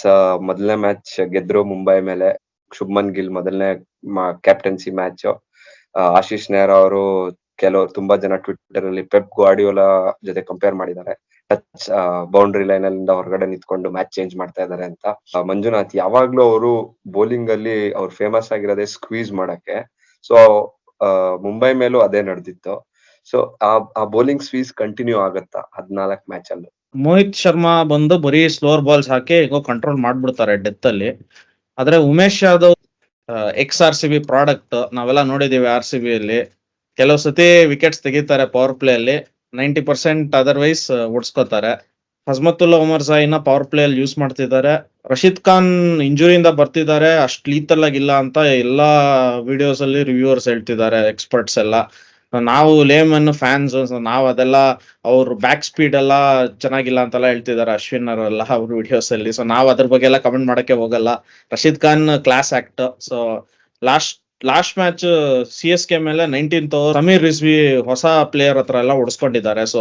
ಮೊದಲನೇ ಮ್ಯಾಚ್ ಗೆದ್ರು ಮುಂಬೈ ಮೇಲೆ. ಶುಭ್ಮನ್ ಗಿಲ್ ಮೊದಲನೇ ಕ್ಯಾಪ್ಟನ್ಸಿ ಮ್ಯಾಚ್. ಆಶೀಶ್ ನೆಹ್ರಾ ಅವರು ತುಂಬಾ ಜನ ಟ್ವಿಟರ್ ಅಲ್ಲಿ ಪೆಪ್ ಗ್ವಾರ್ಡಿಯೋಲಾ ಜೊತೆ ಕಂಪೇರ್ ಮಾಡಿದ್ದಾರೆ. ಟಚ್ ಬೌಂಡ್ರಿ ಲೈನ್ ಅಲ್ಲಿಂದ ಹೊರಗಡೆ ನಿಂತ್ಕೊಂಡು ಮ್ಯಾಚ್ ಚೇಂಜ್ ಮಾಡ್ತಾ ಇದಾರೆ ಅಂತ. ಮಂಜುನಾಥ್, ಯಾವಾಗ್ಲೂ ಅವರು ಬೌಲಿಂಗ್ ಅಲ್ಲಿ ಅವ್ರು ಫೇಮಸ್ ಆಗಿರೋದೇ ಸ್ಕ್ವೀಸ್ ಮಾಡಕ್ಕೆ. ಸೊ ಮುಂಬೈ ಮೇಲೂ ಅದೇ ನಡೆದಿತ್ತು. ಸೊ ಆ ಬೌಲಿಂಗ್ ಸ್ಕ್ವೀಸ್ ಕಂಟಿನ್ಯೂ ಆಗತ್ತಾ 14 ಮ್ಯಾಚ್ ಅಲ್ಲೂ? ಮೋಹಿತ್ ಶರ್ಮಾ ಬಂದು ಬರೀ ಸ್ಲೋರ್ ಬಾಲ್ಸ್ ಹಾಕಿ ಈಗ ಕಂಟ್ರೋಲ್ ಮಾಡ್ಬಿಡ್ತಾರೆ ಡೆತ್ ಅಲ್ಲಿ. ಆದ್ರೆ ಉಮೇಶ್ ಯಾದವ್ XRCB ಪ್ರಾಡಕ್ಟ್ ನಾವೆಲ್ಲ ನೋಡಿದೀವಿ. RCB ಅಲ್ಲಿ ಕೆಲವು ಸತಿ ವಿಕೆಟ್ಸ್ ತೆಗಿತಾರೆ ಪವರ್ ಪ್ಲೇ ಅಲ್ಲಿ, 90% ಅದರ್ವೈಸ್ ಓಡಿಸ್ಕೋತಾರೆ. ಹಜ್ಮತುಲ್ಲಾ ಉಮರ್ ಜಾಯಿನ ಪವರ್ ಪ್ಲೇ ಅಲ್ಲಿ ಯೂಸ್ ಮಾಡ್ತಿದ್ದಾರೆ. ರಶೀದ್ ಖಾನ್ ಇಂಜುರಿಯಿಂದ ಬರ್ತಿದ್ದಾರೆ, ಅಷ್ಟು ಲೀತಲ್ ಆಗಿಲ್ಲ ಅಂತ ಎಲ್ಲಾ ವಿಡಿಯೋಸ್ ಅಲ್ಲಿ ರಿವ್ಯೂವರ್ಸ್ ಹೇಳ್ತಿದ್ದಾರೆ, ಎಕ್ಸ್ಪರ್ಟ್ಸ್ ಎಲ್ಲ. ನಾವು ಲೇಮನ್ ಫ್ಯಾನ್ಸ್, ನಾವು ಅದೆಲ್ಲ ಅವ್ರ ಬ್ಯಾಕ್ ಸ್ಪೀಡ್ ಎಲ್ಲ ಚೆನ್ನಾಗಿಲ್ಲ ಅಂತೆಲ್ಲ ಹೇಳ್ತಿದ್ದಾರೆ ಅಶ್ವಿನ್ ಅವರೆಲ್ಲ ಅವ್ರ ವಿಡಿಯೋಸ್ ಅಲ್ಲಿ. ಸೊ ನಾವು ಅದ್ರ ಬಗ್ಗೆ ಎಲ್ಲ ಕಮೆಂಟ್ ಮಾಡಕ್ಕೆ ಹೋಗಲ್ಲ. Rashid Khan class act. So last match CSK ಮೇಲೆ 19th ಓವರ್ ಸಮೀರ್ ರಿಜ್ವಿ ಹೊಸ ಪ್ಲೇಯರ್ ಹತ್ರ ಎಲ್ಲ ಹೊಡ್ಸ್ಕೊಂಡಿದ್ದಾರೆ. ಸೊ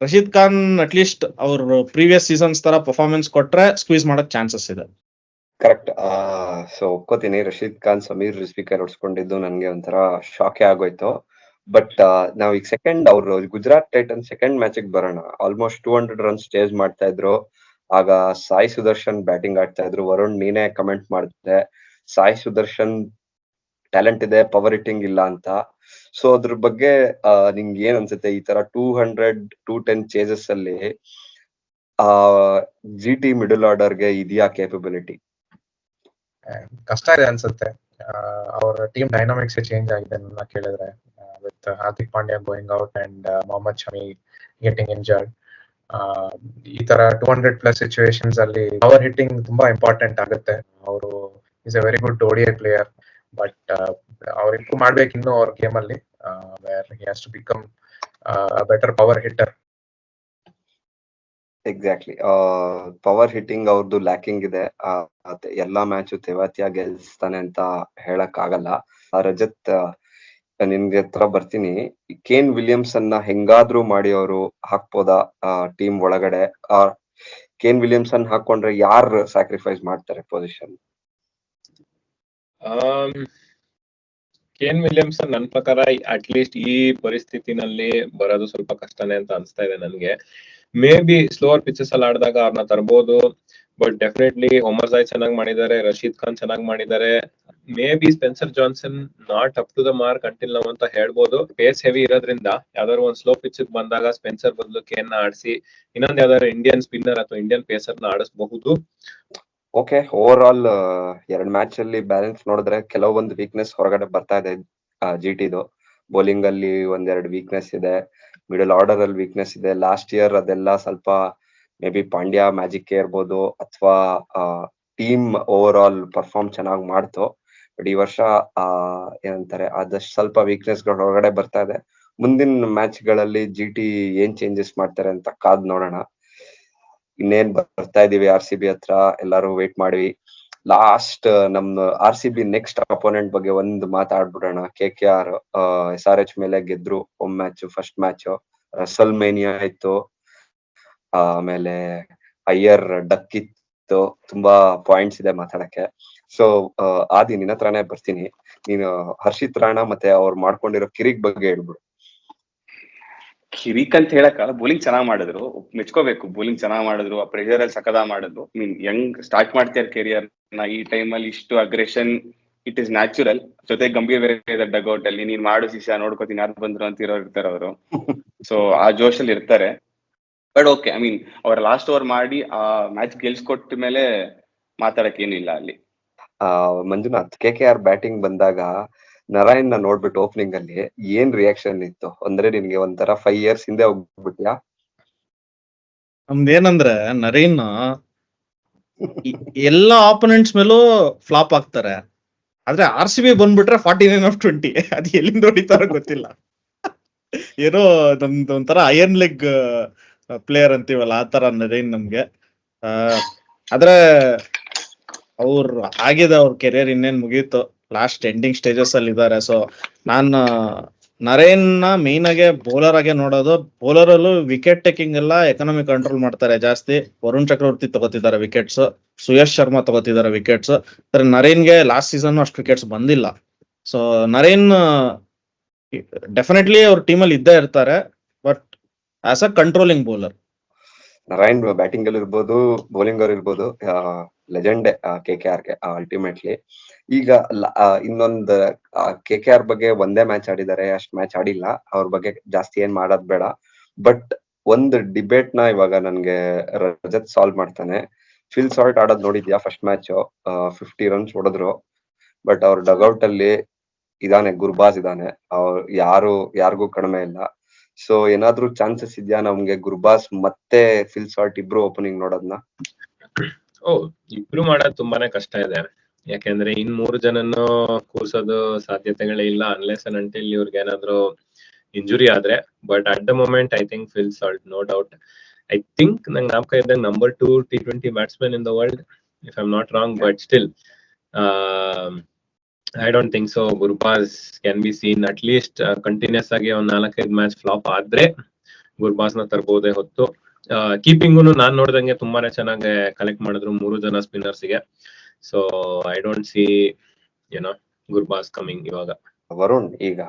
ರಶೀದ್ ಖಾನ್ ಅಟ್ಲೀಸ್ಟ್ ಅವ್ರ ಪ್ರೀವಿಯಸ್ ಸೀಸನ್ಸ್ ತರ ಪರ್ಫಾರ್ಮೆನ್ಸ್ ಕೊಟ್ರೆ ಸ್ಕ್ವೀಸ್ ಮಾಡಕ್ ಚಾನ್ಸಸ್ ಇದೆ. ಕರೆಕ್ಟ್. ಸೊ ಒಪ್ಕೋತೀನಿ, ರಶೀದ್ ಖಾನ್ ಸಮೀರ್ ರಿಜ್ವಿ ಕೈ ಹೊಡ್ಸ್ಕೊಂಡಿದ್ದು ನನ್ಗೆ ಒಂಥರ ಶಾಕೇ ಆಗೋಯ್ತು. ಬಟ್ ನಾವ್ ಈಗ ಅವ್ರು ಗುಜರಾತ್ ಟೈಟನ್ ಸೆಕೆಂಡ್ ಮ್ಯಾಚ್ ಬರೋಣ. ಆಲ್ಮೋಸ್ಟ್ 200 runs ಚೇಸ್ ಮಾಡ್ತಾ ಇದ್ರು. ಆಗ ಸಾಯಿ ಸುದರ್ಶನ್ ಬ್ಯಾಟಿಂಗ್ ಆಡ್ತಾ ಇದ್ರು. ವರುಣ್, ನೀನೇ ಕಮೆಂಟ್ ಮಾಡಿದೆ ಸಾಯಿ ಸುದರ್ಶನ್ ಟ್ಯಾಲೆಂಟ್ ಇದೆ, ಪವರ್ ಹಿಟ್ಟಿಂಗ್ ಇಲ್ಲ ಅಂತ. ಸೊ ಅದ್ರ ಬಗ್ಗೆ ನಿಂಗೆ ಏನ್ ಅನ್ಸುತ್ತೆ? ಈ ತರ 200, 210 ಚೇಸಸ್ ಅಲ್ಲಿ GT ಮಿಡಲ್ ಆರ್ಡರ್ಗೆ ಇದೆಯಾ ಕೇಪಬಿಲಿಟಿ? ಕಷ್ಟ ಇದೆ ಅನ್ಸುತ್ತೆ. ಅವ್ರ ಟೀಮ್ ಡೈನಾಮಿಕ್ಸ್ ಚೇಂಜ್ ಆಗಿದೆ ನನ್ನ ಕೇಳಿದ್ರೆ, with Hardik Pandya going out and Mohammed Shami getting injured. ಈ ತರ 200+ ಸಿಚುವೇಶನ್ಸ್ ಅಲ್ಲಿ ಪವರ್ ಹಿಟ್ಟಿಂಗ್ ತುಂಬಾ ಇಂಪಾರ್ಟೆಂಟ್ ಆಗುತ್ತೆ. ಅವರು is a very good ODI player, but ಅವ್ರು ಇಂಪ್ರೂವ್ ಮಾಡ್ಬೇಕು ಇನ್ನು ಅವ್ರ ಗೇಮ್ ಅಲ್ಲಿ, where he has to become better power hitter. Exactly. Power hitting ಅವ್ರದ್ದು ಲ್ಯಾಕಿಂಗ್ ಇದೆ. ಎಲ್ಲಾ ಮ್ಯಾಚ್ ತೆವಾತಿಯ ಗೆಲ್ಸ್ತಾನೆ ಅಂತ ಹೇಳಕ್ ಆಗಲ್ಲ. ರಜತ್, ನಿನ್ಗೆ ಹತ್ರ ಬರ್ತೀನಿ. ಕೇನ್ ವಿಲಿಯಮ್ಸನ್ ಹೆಂಗಾದ್ರೂ ಮಾಡಿ ಅವರು ಹಾಕ್ಬೋದಾ ಟೀಮ್ ಒಳಗಡೆ? ಕೇನ್ ವಿಲಿಯಮ್ಸನ್ ಹಾಕೊಂಡ್ರೆ ಯಾರು ಸ್ಯಾಕ್ರಿಫೈಸ್ ಮಾಡ್ತಾರೆ ಪೊಸಿಷನ್? ಕೇನ್ ವಿಲಿಯಮ್ಸನ್ ನನ್ನ ಪ್ರಕಾರ ಅಟ್ ಲೀಸ್ಟ್ ಈ ಪರಿಸ್ಥಿತಿನಲ್ಲಿ ಬರೋದು ಸ್ವಲ್ಪ ಕಷ್ಟನೇ ಅಂತ ಅನ್ಸ್ತಾ ಇದೆ ನನ್ಗೆ. ಮೇ ಬಿ ಸ್ಲೋವರ್ ಪಿಚಸ್ ಅಲ್ಲಿ ಆಡಿದಾಗ ಅವ್ರನ್ನ ತರಬಹುದು, ಬಟ್ ಡೆಫಿನೆಟ್ಲಿ ಒಮರ್ ಜಾಯ್ ಚೆನ್ನಾಗಿ ಮಾಡಿದ್ದಾರೆ, ರಶೀದ್ ಖಾನ್ ಚೆನ್ನಾಗಿ ಮಾಡಿದ್ದಾರೆ. Maybe Spencer Johnson not up to the mark until ನಾವು ಅಂತ ಹೇಳ್ಬೋದು. ಪೇಸ್ ಹೆವಿ ಇರೋದ್ರಿಂದ ಯಾವ್ದಾದ್ರು ಒಂದ್ ಸ್ಲೋ ಪಿಚ್ ಬಂದಾಗ ಸ್ಪೆನ್ಸರ್ ಬದಲು ಕೇನ್ ಆಡಿಸಿ ಇನ್ನೊಂದ್ ಯಾವ್ದಾದ್ರು ಇಂಡಿಯನ್ ಸ್ಪಿನ್ನರ್ ಅಥವಾ ಇಂಡಿಯನ್ ಪೇಸರ್ ನ ಆಡಿಸಬಹುದು. ಓಕೆ, ಓವರ್ ಆಲ್ 2 ಮ್ಯಾಚ್ ಅಲ್ಲಿ ಬ್ಯಾಲೆನ್ಸ್ ನೋಡಿದ್ರೆ ಕೆಲವೊಂದು ವೀಕ್ನೆಸ್ ಹೊರಗಡೆ ಬರ್ತಾ ಇದೆ. GTದು ಬೌಲಿಂಗ್ ಅಲ್ಲಿ 1-2 ವೀಕ್ನೆಸ್ ಇದೆ, ಮಿಡಲ್ ಆರ್ಡರ್ ಅಲ್ಲಿ ವೀಕ್ನೆಸ್ ಇದೆ. ಲಾಸ್ಟ್ ಇಯರ್ ಅದೆಲ್ಲ ಸ್ವಲ್ಪ ಮೇ ಬಿ ಪಾಂಡ್ಯ ಮ್ಯಾಜಿಕ್ ಇರ್ಬೋದು, ಅಥವಾ ಟೀಮ್ ಓವರ್ ಆಲ್ ಪರ್ಫಾರ್ಮ್ ಚೆನ್ನಾಗಿ ಮಾಡ್ತು. ಬಟ್ ಈ ವರ್ಷ ಏನಂತಾರೆ, ಅದಷ್ಟು ಸ್ವಲ್ಪ ವೀಕ್ನೆಸ್ ಗಳು ಹೊರಗಡೆ ಬರ್ತಾ ಇದೆ. ಮುಂದಿನ ಮ್ಯಾಚ್ ಗಳಲ್ಲಿ GT ಏನ್ ಚೇಂಜಸ್ ಮಾಡ್ತಾರೆ ಅಂತ ಕಾದ್ ನೋಡೋಣ. ಇನ್ನೇನ್ ಬರ್ತಾ ಇದೀವಿ RCB ಹತ್ರ, ಎಲ್ಲಾರು ವೇಟ್ ಮಾಡಿ. ಲಾಸ್ಟ್ ನಮ್ RCB ನೆಕ್ಸ್ಟ್ ಅಪೋನೆಂಟ್ ಬಗ್ಗೆ ಒಂದು ಮಾತಾಡ್ಬಿಡೋಣ. KKR SRH ಮೇಲೆ ಗೆದ್ರು match, first match. Russell mania ಇತ್ತು, ಆಮೇಲೆ ಅಯ್ಯರ್ ಡಕ್ ಇತ್ತು. ತುಂಬಾ ಪಾಯಿಂಟ್ಸ್ ಇದೆ ಮಾತಾಡಕ್ಕೆ. ಸೊ ಆದಿ, ನಿನ್ನ ಹತ್ರನೇ ಬರ್ತೀನಿ. ನೀನು ಹರ್ಷಿತ್ ರಾಣಾ ಮತ್ತೆ ಅವ್ರು ಮಾಡ್ಕೊಂಡಿರೋ ಕಿರಿಕ್ ಬಗ್ಗೆ ಹೇಳ್ಬಿಡು. ಕಿರಿಕ್ ಅಂತ ಹೇಳಕ್ಕಲ್ಲ, ಬೌಲಿಂಗ್ ಚೆನ್ನಾಗ್ ಮಾಡಿದ್ರು, ಮೆಚ್ಕೋಬೇಕು. ಬೌಲಿಂಗ್ ಚೆನ್ನಾಗ್ ಮಾಡಿದ್ರು, ಆ ಪ್ರೆಷರ್ ಅಲ್ಲಿ ಸಕದಾ ಮಾಡಿದ್ರು. ಹೆಂಗ್ ಸ್ಟಾರ್ಟ್ ಮಾಡ್ತಾರೆ ಕೆರಿಯರ್ ನ ಈ ಟೈಮ್ ಅಲ್ಲಿ ಇಷ್ಟು ಅಗ್ರೆಷನ್, ಇಟ್ ಇಸ್ ನ್ಯಾಚುರಲ್. ಜೊತೆ ಗಂಭೀರ್ ಬೇರೆ ಇದೆ ಡಗ್ಔಟ್ ಅಲ್ಲಿ, ನೀನ್ ಮಾಡು ಶಿಷ್ಯ ನೋಡ್ಕೋತೀನಿ ಯಾರು ಬಂದ್ರು ಅಂತ ಇರ್ತಾರೆ ಅವರು. ಸೊ ಆ ಜೋಶಲ್ಲಿ ಇರ್ತಾರೆ. ಬಟ್ ಓಕೆ, ಅವ್ರ ಲಾಸ್ಟ್ ಓವರ್ ಮಾಡಿ ಆ ಮ್ಯಾಚ್ ಗೆಲ್ಸ್ಕೊಟ್ಟ ಮೇಲೆ ಮಾತಾಡಕ್ ಏನಿಲ್ಲ ಅಲ್ಲಿ. ಮಂಜುನಾಥ್, KKR ಬ್ಯಾಟಿಂಗ್ ಬಂದಾಗ ನಾರಾಯಣ್ ನೋಡ್ಬಿಟ್ಟು ಓಪನಿಂಗ್ ಅಲ್ಲಿ ಏನ್ ರಿಯಾಕ್ಷನ್ ಇತ್ತು? ಅಂದ್ರೆ ನಿನ್ಗೆ ಒಂಥರ 5 years ಹಿಂದೆ ಹೋಗ್ಬಿಟ್ಯಾ? ನಮ್ದೇನಂದ್ರೆ ನರೀನ್ ಎಲ್ಲಾ ಆಪೋನೆಂಟ್ಸ್ ಮೇಲೂ ಫ್ಲಾಪ್ ಆಗ್ತಾರೆ, ಆದ್ರೆ RCB ಬಂದ್ಬಿಟ್ರೆ 49/20. ಅದು ಎಲ್ಲಿಂದ ಹೊಡಿತಾರೋ ಗೊತ್ತಿಲ್ಲ. ಏನೋ ನಮ್ದು ಒಂಥರ ಐರನ್ ಲೆಗ್ ಪ್ಲೇಯರ್ ಅಂತೀವಲ್ಲ, ಆ ತರ ನರೀನ್ ನಮ್ಗೆ. ಆದ್ರೆ ಆಗಿದೆ ಅವ್ರ ಕೆರಿಯರ್, ಇನ್ನೇನ್ ಮುಗೀತು, ಲಾಸ್ಟ್ ಎಂಡಿಂಗ್ ಸ್ಟೇಜಸ್ ಅಲ್ಲಿ ಇದ್ದಾರೆ. ಸೊ ನಾನು ನರೇನ್ ನ ಮೇನ್ ಆಗಿ ಬೌಲರ್ ಆಗಿ ನೋಡೋದು. ಬೌಲರ್ ಅಲ್ಲೂ ವಿಕೆಟ್ ಟೇಕಿಂಗ್ ಎಲ್ಲ ಎಕನಾಮಿ ಕಂಟ್ರೋಲ್ ಮಾಡ್ತಾರೆ ಜಾಸ್ತಿ. ವರುಣ್ ಚಕ್ರವರ್ತಿ ತಗೋತಿದ್ದಾರೆ ವಿಕೆಟ್ಸ್, ಸುಯಶ್ ಶರ್ಮಾ ತಗೋತಿದ್ದಾರೆ ವಿಕೆಟ್ಸ್. ನರೇನ್ಗೆ ಲಾಸ್ಟ್ ಸೀಸನ್ ಅಷ್ಟು ವಿಕೆಟ್ಸ್ ಬಂದಿಲ್ಲ. ಸೊ ನರೇನ್ ಡೆಫಿನೆಟ್ಲಿ ಅವ್ರ ಟೀಮ್ ಅಲ್ಲಿ ಇದ್ದೇ ಇರ್ತಾರೆ, but as a controlling bowler. Narayan batting ಅಲ್ಲಿ ಇರ್ಬೋದು, ಬೌಲಿಂಗ್ ಅವ್ರು ಇರ್ಬೋದು, ಲೆಜೆಂಡ್ KKR ಗೆ ಅಲ್ಟಿಮೇಟ್ಲಿ. ಈಗ ಇನ್ನೊಂದು KKR ಬಗ್ಗೆ ಒಂದೇ ಮ್ಯಾಚ್ ಆಡಿದ್ದಾರೆ, ಅಷ್ಟ್ ಮ್ಯಾಚ್ ಆಡಿಲ್ಲ. ಅವ್ರ ಬಗ್ಗೆ ಜಾಸ್ತಿ ಏನ್ ಮಾಡೋದ್ ಬೇಡ. ಬಟ್ ಒಂದು ಡಿಬೇಟ್ ನ ಇವಾಗ ನನ್ಗೆ ರಜತ್ ಸಾಲ್ವ್ ಮಾಡ್ತಾನೆ. ಫಿಲ್ ಸಾಲ್ಟ್ ಆಡೋದ್ ನೋಡಿದ್ಯಾ? ಫಸ್ಟ್ ಮ್ಯಾಚ್ 50 runs ಹೊಡೆದ್ರು, ಬಟ್ ಅವ್ರ ಡಗ್ಔಟ್ ಅಲ್ಲಿ ಇದಾನೆ, ಗುರ್ಬಾಸ್ ಇದಾನೆ. ಯಾರಿಗೂ ಕಡಿಮೆ ಇಲ್ಲ. ಸೊ ಏನಾದ್ರೂ ಚಾನ್ಸಸ್ ಇದೆಯಾ ನಮ್ಗೆ ಗುರ್ಬಾಸ್ ಮತ್ತೆ ಫಿಲ್ ಸಾಲ್ಟ್ ಇಬ್ರು ಓಪನಿಂಗ್ ನೋಡೋದ್ನ? ಇಬ್ರು ಮಾಡೋದ್ ತುಂಬಾನೇ ಕಷ್ಟ ಇದೆ, ಯಾಕೆಂದ್ರೆ ಇನ್ 3 ಜನನ್ನು ಕೂರ್ಸೋದು ಸಾಧ್ಯತೆಗಳೇ ಇಲ್ಲ, ಅನ್ಲೆಸ್ ಅಂಡ್ ಅಂಟಿಲ್ ಇವ್ರಿಗೆ ಏನಾದ್ರು ಇಂಜುರಿ ಆದ್ರೆ. But at the moment I think Phil Salt, no doubt. I think ನಂಗೆ ಜ್ಞಾಪಕ ಇದ್ದಂಗೆ number 2 T20 batsman in the world, if I am not wrong. But still I don't think so. Gurbaz can be seen at least continuous ಆಗಿ ಒಂದ್ 4-5 match flap ಆದ್ರೆ ಗುರ್ಬಾಸ್ ನ ತರಬಹುದೇ ಹೊತ್ತು. ಕೀಪಿಂಗುನು ನಾನ್ ನೋಡ್ದಂಗೆ ತುಂಬಾನೇ ಚೆನ್ನಾಗಿ ಕಲೆಕ್ಟ್ ಮಾಡಿದ್ರು 3 ಜನ ಸ್ಪಿನ್ನರ್ಸ್ ಗೆ. So I don't see Gurbaz coming ಇವಾಗ. ವರುಣ್, ಈಗ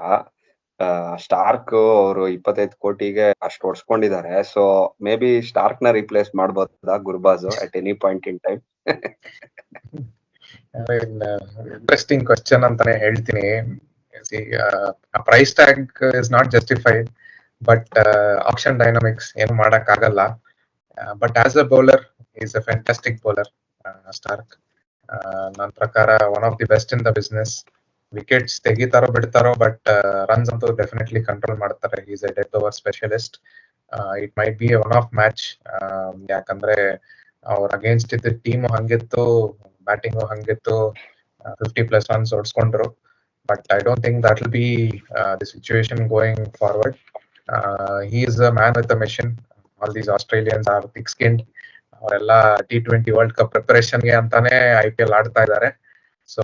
ಸ್ಟಾರ್ಕ್ ಅವರು 25 ಕೋಟಿಗೆ ಅಷ್ಟು ಹೊಡ್ಸ್ಕೊಂಡಿದ್ದಾರೆ. ಸೊ ಮೇ ಬಿ ಸ್ಟಾರ್ಕ್ ನ ರಿಪ್ಲೇಸ್ ಮಾಡ್ಬೋದಾ Gurbaz at any point in time? Interesting question ಅಂತಾನೆ ಹೇಳ್ತೀನಿ. Price tag is not justified, but option dynamics ಏನು ಮಾಡಕ್ ಆಗಲ್ಲ. But as a bowler is a fantastic bowler Starc. ನನ್ನ ಪ್ರಕಾರ one of the best in the business. Wickets ತೆಗಿತಾರೋ ಬಿಡ್ತಾರೋ, but runs ಅಂತೂ ಡೆಫಿನೆಟ್ಲಿ ಕಂಟ್ರೋಲ್ ಮಾಡ್ತಾರೆ. Is a death over specialist. It might be one of match, ಯಾಕಂದ್ರೆ ಅವ್ರ against ಇದ್ದ team ಹಂಗಿತ್ತು, ಬ್ಯಾಟಿಂಗು ಹಂಗಿತ್ತು, 50+ runs ಹೊಡ್ಸ್ಕೊಂಡ್ರು. But I don't think that will be the situation going forward. He is a man with a mission. All these Australians are thick skin. ಅವರೆಲ್ಲ T20 world cup ಪ್ರಿಪರೇಷನ್ಗೆ ಅಂತಾನೆ IPL ಆಡ್ತಾ ಇದ್ದಾರೆ. So